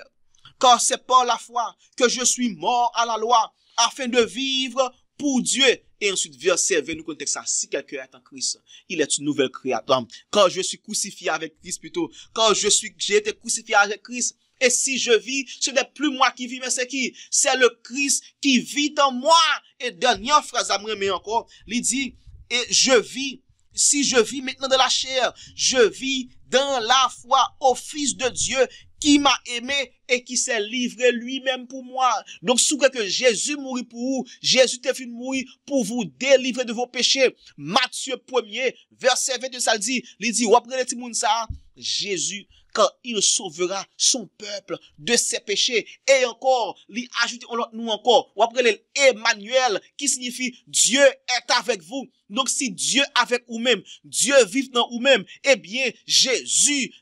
Car c'est par la foi que je suis mort à la loi, afin de vivre pour Dieu. Et ensuite, verset 20, nous contexte ça. Si quelqu'un est en Christ, il est une nouvelle créature. Quand je suis crucifié avec Christ plutôt, quand j'ai été crucifié avec Christ, et si je vis, ce n'est plus moi qui vis, mais c'est qui? C'est le Christ qui vit en moi. Et dernière phrase à moi, mais encore, il dit, et je vis, si je vis maintenant de la chair, je vis dans la foi au Fils de Dieu qui m'a aimé et qui s'est livré lui-même pour moi. Donc, sous que Jésus mourit pour vous, Jésus t'est venu mourir pour vous délivrer de vos péchés. Matthieu 1er, verset 22, ça dit, il dit, après les moun ça, Jésus, quand il sauvera son peuple de ses péchés. Et encore, il ajoute nous encore, ou après Emmanuel, qui signifie Dieu est avec vous. Donc, si Dieu est avec vous-même, Dieu vit dans vous-même, eh bien, Jésus,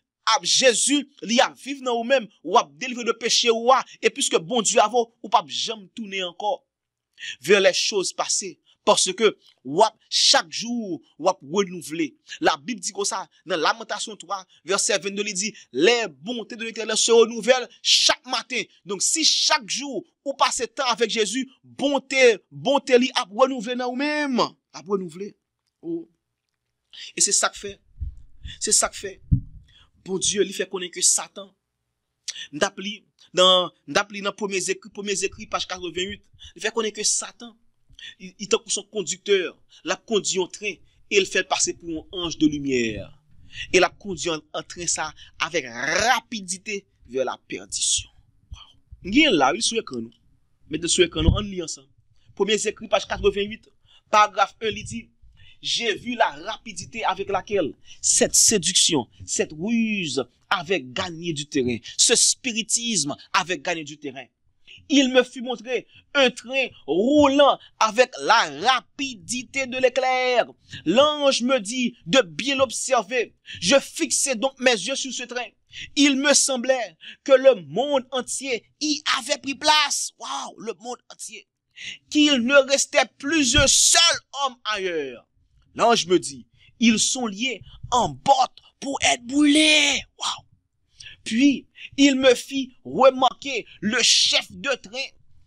il a vivre dans vous-même, ou a délivré de péché, ou a, et puisque bon Dieu a vous, ou pas jamais tourner encore vers les choses passées. Parce que, chaque jour, renouveler. La Bible dit comme ça, dans Lamentation 3, verset 22, il dit, les bontés de l'Éternel se renouvellent chaque matin. Donc, si chaque jour, ou passez temps avec Jésus, bonté li a renouvelé dans vous-même. A renouveler. Oh. Et c'est ça que fait. C'est ça que fait. Bon Dieu, il fait connaître que Satan, d'appli dans premiers écrits, page 88, il fait connaître que Satan, il est pour son conducteur, l'a conduit en train, et il fait passer pour un ange de lumière. Et l'a conduit en train ça, avec rapidité, vers la perdition. Wow. Il là, il sous écran nous. Mettez sur écran nous, on lit ensemble. Premiers écrits, page 88, paragraphe 1, il dit, j'ai vu la rapidité avec laquelle cette séduction, cette ruse avait gagné du terrain, ce spiritisme avait gagné du terrain. Il me fut montré un train roulant avec la rapidité de l'éclair. L'ange me dit de bien l'observer. Je fixai donc mes yeux sur ce train. Il me semblait que le monde entier y avait pris place. Waouh, le monde entier. Qu'il ne restait plus un seul homme ailleurs. L'ange me dit, ils sont liés en botte pour être brûlés. Waouh. Puis, il me fit remarquer le chef de train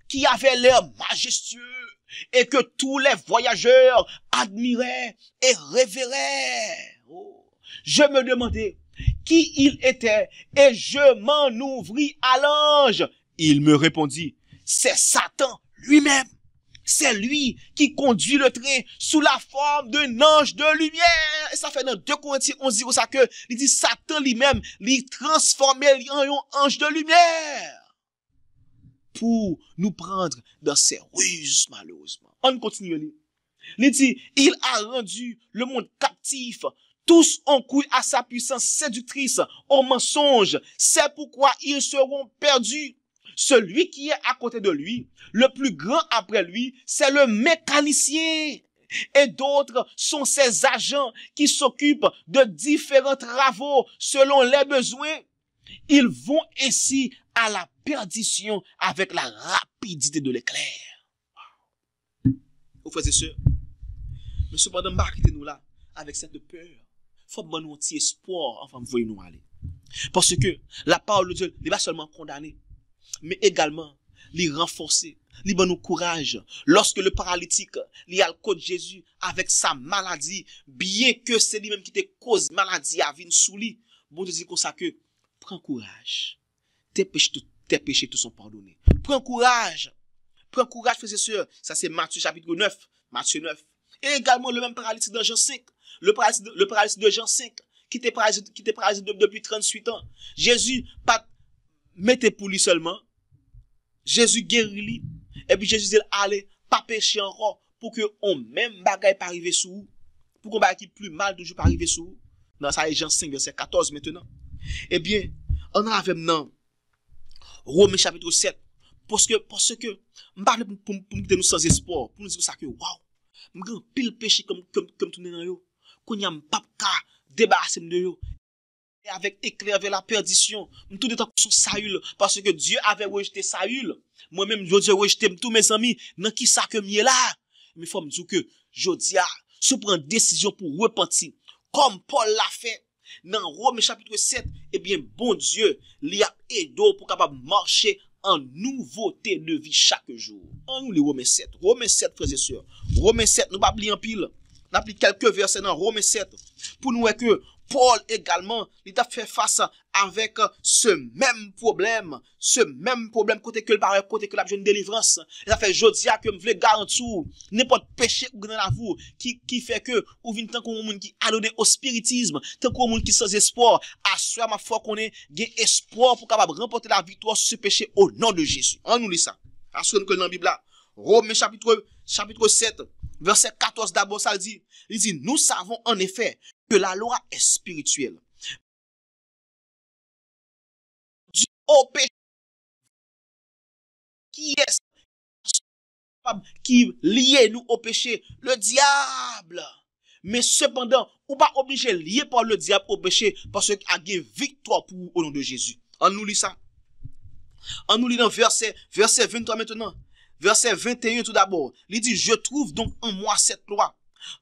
qui avait l'air majestueux et que tous les voyageurs admiraient et révéraient. Oh. Je me demandais qui il était et je m'en ouvris à l'ange. Il me répondit, c'est Satan lui-même. C'est lui qui conduit le train sous la forme d'un ange de lumière. Et ça fait dans 2 Corinthiens 11, dit ça que, il dit Satan lui-même, il transforme en un ange de lumière. Pour nous prendre dans ses ruses, malheureusement. On continue. Il dit, il a rendu le monde captif. Tous ont couru à sa puissance séductrice, au mensonge. C'est pourquoi ils seront perdus. Celui qui est à côté de lui, le plus grand après lui, c'est le mécanicien. Et d'autres sont ses agents qui s'occupent de différents travaux selon les besoins. Ils vont ainsi à la perdition avec la rapidité de l'éclair. Vous frères et sœurs, mais cependant, marquez-nous là avec cette peur. Faut que nous ayons espoir, enfin, voyez nous aller. Parce que la parole de Dieu n'est pas seulement condamnée, mais également les renforcer, les donner courage. Lorsque le paralytique, il a le côté de Jésus avec sa maladie, bien que c'est lui-même qui te cause maladie à venir sous lui, bon Dieu dit comme ça que, prends courage. Tes péchés te sont pardonnés. Prends courage, frères et sœurs. Ça c'est Matthieu chapitre 9, Matthieu 9. Et également le même paralytique dans Jean 5, le paralytique de Jean 5, qui était paralysé depuis 38 ans. Jésus, pas mettez pour lui seulement. Jésus guérit lui. Et puis Jésus dit, allez, pas pécher encore, pour que on même bagaille pas arriver sous vous. Pour qu'on bagaille qui plus mal toujours pas arriver sous vous. Dans ça, Jean 5, verset 14 maintenant. Eh bien, on a avec maintenant, Romains chapitre 7. Parce que, on parle pour nous sans espoir, pour nous dire ça que, waouh, m'gran pile péché comme tourner dans yo. Qu'on y a pas ka débarrasser de yo. Et avec éclair vers la perdition, tout de temps son Saül, parce que Dieu avait rejeté Saül. Moi-même, Dieu rejeté tous mes amis, dans qui ça que m'y est là. Mais faut me dire que, Jodia, se prend décision pour repentir, comme Paul l'a fait, dans Romains chapitre 7, eh bien, bon Dieu, l'y a aidé pour capable marcher en nouveauté de vie chaque jour. En nous, les Romains 7, frères et sœurs. Romains 7, nous pas oublier en pile. On a pris quelques versets dans Romains 7 pour nous voir que Paul également, il a fait face avec ce même problème côté que le parle, côté que la jeune délivrance. Il a fait jodia que me voulais garantir n'importe péché ou dans la vous qui fait que ou vient tant qu'on monde qui adonné au spiritisme, tant qu'on monde qui sans espoir, assoir ma foi qu'on ait espoir pour capable remporter la victoire sur ce péché au nom de Jésus. On nous lit ça. Assurez-nous que dans la Bible là, Romains chapitre 7 verset 14 d'abord ça dit, il dit nous savons en effet que la loi est spirituelle. Du au péché qui est qui lie nous au péché, le diable. Mais cependant, on pas obligé lié par le diable au péché parce qu'il a gagné victoire pour au nom de Jésus. On nous lit ça. On nous lit dans verset 23 maintenant. Verset 21 tout d'abord. Il dit, je trouve donc en moi cette loi.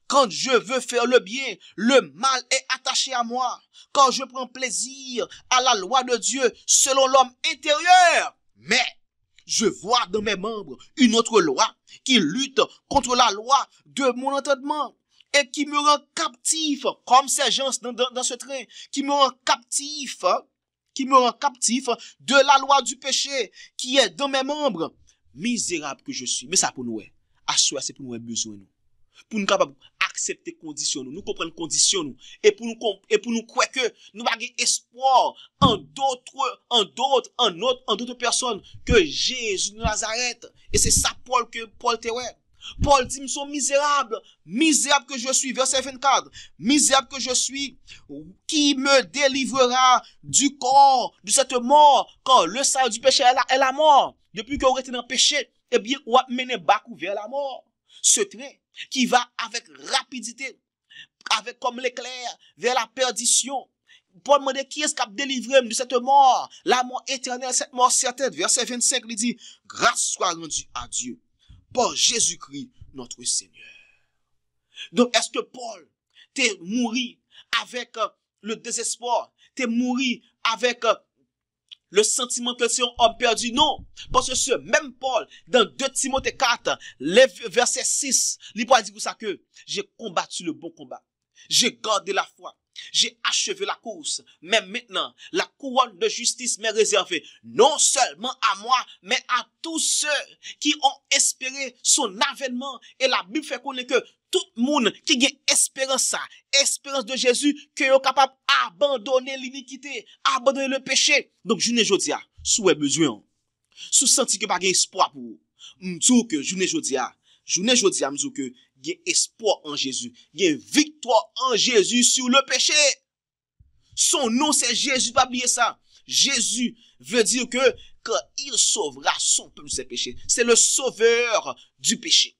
Quand je veux faire le bien, le mal est attaché à moi. Quand je prends plaisir à la loi de Dieu selon l'homme intérieur. Mais je vois dans mes membres une autre loi qui lutte contre la loi de mon entendement et qui me rend captif, comme ces gens dans ce train, qui me rend captif de la loi du péché qui est dans mes membres. Misérable que je suis. Mais ça pour nous, à soi, c'est pour nous besoin nous. Pour nous capables accepter conditions nous comprendre conditions nous et pour nous croire que nous avons espoir en d'autres personnes que Jésus de Nazareth. Et c'est ça Paul te ouais. Paul dit, nous sommes misérables que je suis, verset 24, misérable que je suis, qui me délivrera du corps, de cette mort, quand le salaire du péché est la mort. Depuis que vous êtes dans le péché, eh bien, vous menez Bakou vers la mort. Ce train qui va avec rapidité, avec comme l'éclair, vers la perdition. Paul demande qui est-ce qui a délivré de cette mort, la mort éternelle, cette mort certaine. Verset 25, il dit, grâce soit rendue à Dieu par Jésus-Christ, notre Seigneur. Donc, est-ce que Paul t'es mouru avec le désespoir, t'es mouru avec le sentiment que c'est un homme perdu? Non. Parce que ce même Paul, dans 2 Timothée 4, verset 6, il peut dire pour ça que j'ai combattu le bon combat. J'ai gardé la foi. J'ai achevé la course. Mais maintenant, la couronne de justice m'est réservée. Non seulement à moi, mais à tous ceux qui ont espéré son avènement. Et la Bible fait connaître que tout le monde qui a espérance de Jésus, que est capable d'abandonner l'iniquité, abandonner le péché. Donc, journée jodia, sous besoin, sous senti que pas espoir pour vous. M'dou que journée jodia, m'dou que il y a espoir en Jésus. Il y a victoire en Jésus sur le péché. Son nom, c'est Jésus. Pas oublier ça. Jésus veut dire que quand il sauvera son peuple de ses péchés, c'est le sauveur du péché.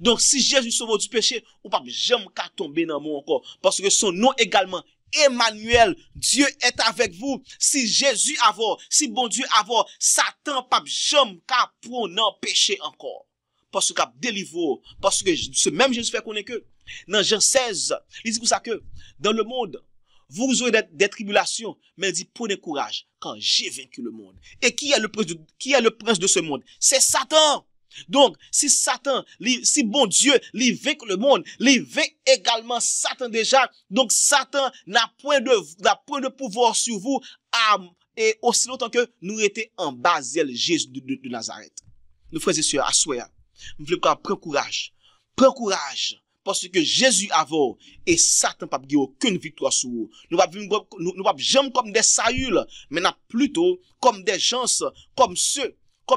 Donc, si Jésus sauve du péché, on ne peut jamais tomber dans le monde encore. Parce que son nom également, Emmanuel, Dieu est avec vous. Si Jésus avance, si bon Dieu avance, Satan ne peut jamais prendre dans le péché encore. Parce qu'il a délivré, parce que ce même Jésus fait connaître que, dans Jean 16, il dit pour ça que, dans le monde, vous aurez des tribulations, mais il dit, prenez courage, quand j'ai vaincu le monde. Et qui est le prince de ce monde? C'est Satan. Donc, si Satan, si bon Dieu, il vainc le monde, il vainc également Satan déjà. Donc, Satan n'a point de pouvoir sur vous, et aussi longtemps que nous étions en Basel, Jésus de Nazareth. Nous frères et sœurs, assoyez. Nous voulons prendre courage. Prends courage. Parce que Jésus avant et Satan n'a pas aucune victoire sur vous. Nous ne pas jamais comme des Saül, mais plutôt comme des gens, comme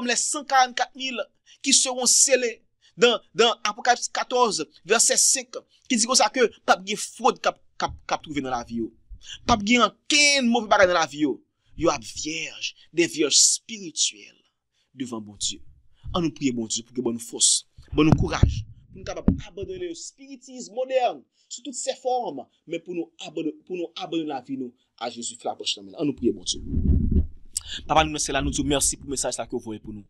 les 144 000 qui seront scellés dans Apocalypse 14, verset 5, qui dit comme ça que pas de fraude qu'a trouvé dans la vie. Pas de aucun mauvais bagage dans la vie. Il y a des vierges spirituelles devant bon Dieu. On nous prie bon Dieu pour que bonne force, bon courage, pour nous capables abandonner le spiritisme moderne sous toutes ses formes, mais pour nous abandonner la vie nous à Jésus la prochaine. On nous prie bon Dieu. Papa, nous c'est là, nous disons merci pour le message que vous voyez pour nous.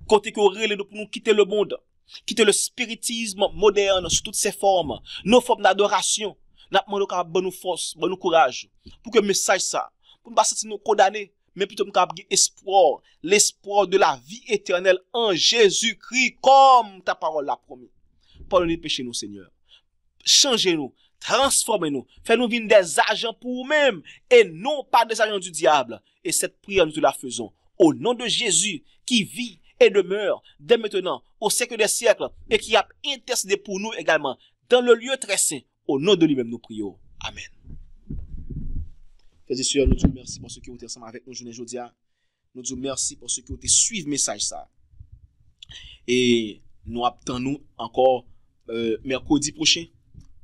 Côté que vous relèvez pour nous quitter le monde, quitter le spiritisme moderne sous toutes ses formes, nos formes d'adoration, nous demandons qu'à bonne force, bon courage, pour que le message ça, pour ne pas sentir nous condamner, mais plutôt nous avons espoir, l'espoir de la vie éternelle en Jésus-Christ, comme ta parole l'a promis. pardonnez péché nous, Seigneur. Changez-nous, transformez-nous, faites-nous venir des agents pour nous-mêmes et non pas des agents du diable. Et cette prière, nous te la faisons au nom de Jésus qui vit et demeure dès maintenant au siècle des siècles et qui a intercédé pour nous également dans le lieu très saint. Au nom de lui-même, nous prions. Amen. Frères et sœurs, nous disons merci pour ceux qui ont été ensemble avec nous aujourd'hui. Nous disons merci pour ceux qui ont été suivi le message ça. Et nous attendons encore mercredi prochain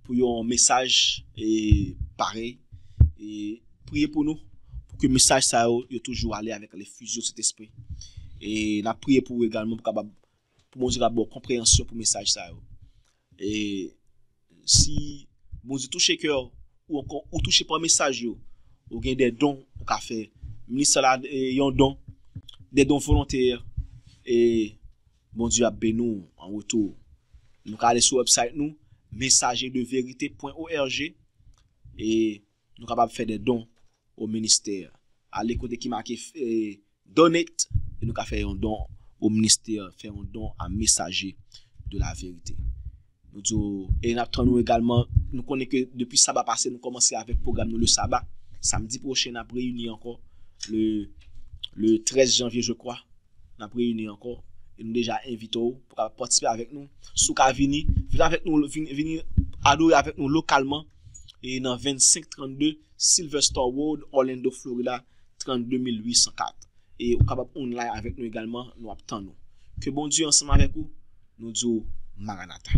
pour un message pareil. Et priez pour nous, pour que le message ça ait toujours aller avec les fusions de cet esprit. Et nous prions pour également pour Dieu avoir compréhension pour le message ça. Et si bon Dieu touche cœur ou encore ou touche par message ou gain des dons au café ministère là un don des dons volontaires et bon Dieu a béni nous en retour. Nous aller sur website nous messagerdeverité.org et nous capable faire des dons au ministère. Allez côté qui marqué donate et nous capable faire un don au ministère, faire un don à messager de la vérité. Et nous également, nous connaissons que depuis sabbat passé, nous commençons avec le programme le sabbat. Samedi prochain, nous avons réuni encore le 13 janvier, je crois. Nous avons réuni encore. Et nous déjà invitons pour participer avec nous. Sous venir avec nous, venir adorer avec nous localement. Et dans 2532 Sylvester Road, Orlando, Florida, 32804. Et au capable online avec nous également, nous attendons. Que bon Dieu ensemble avec vous, nous disons Maranatha.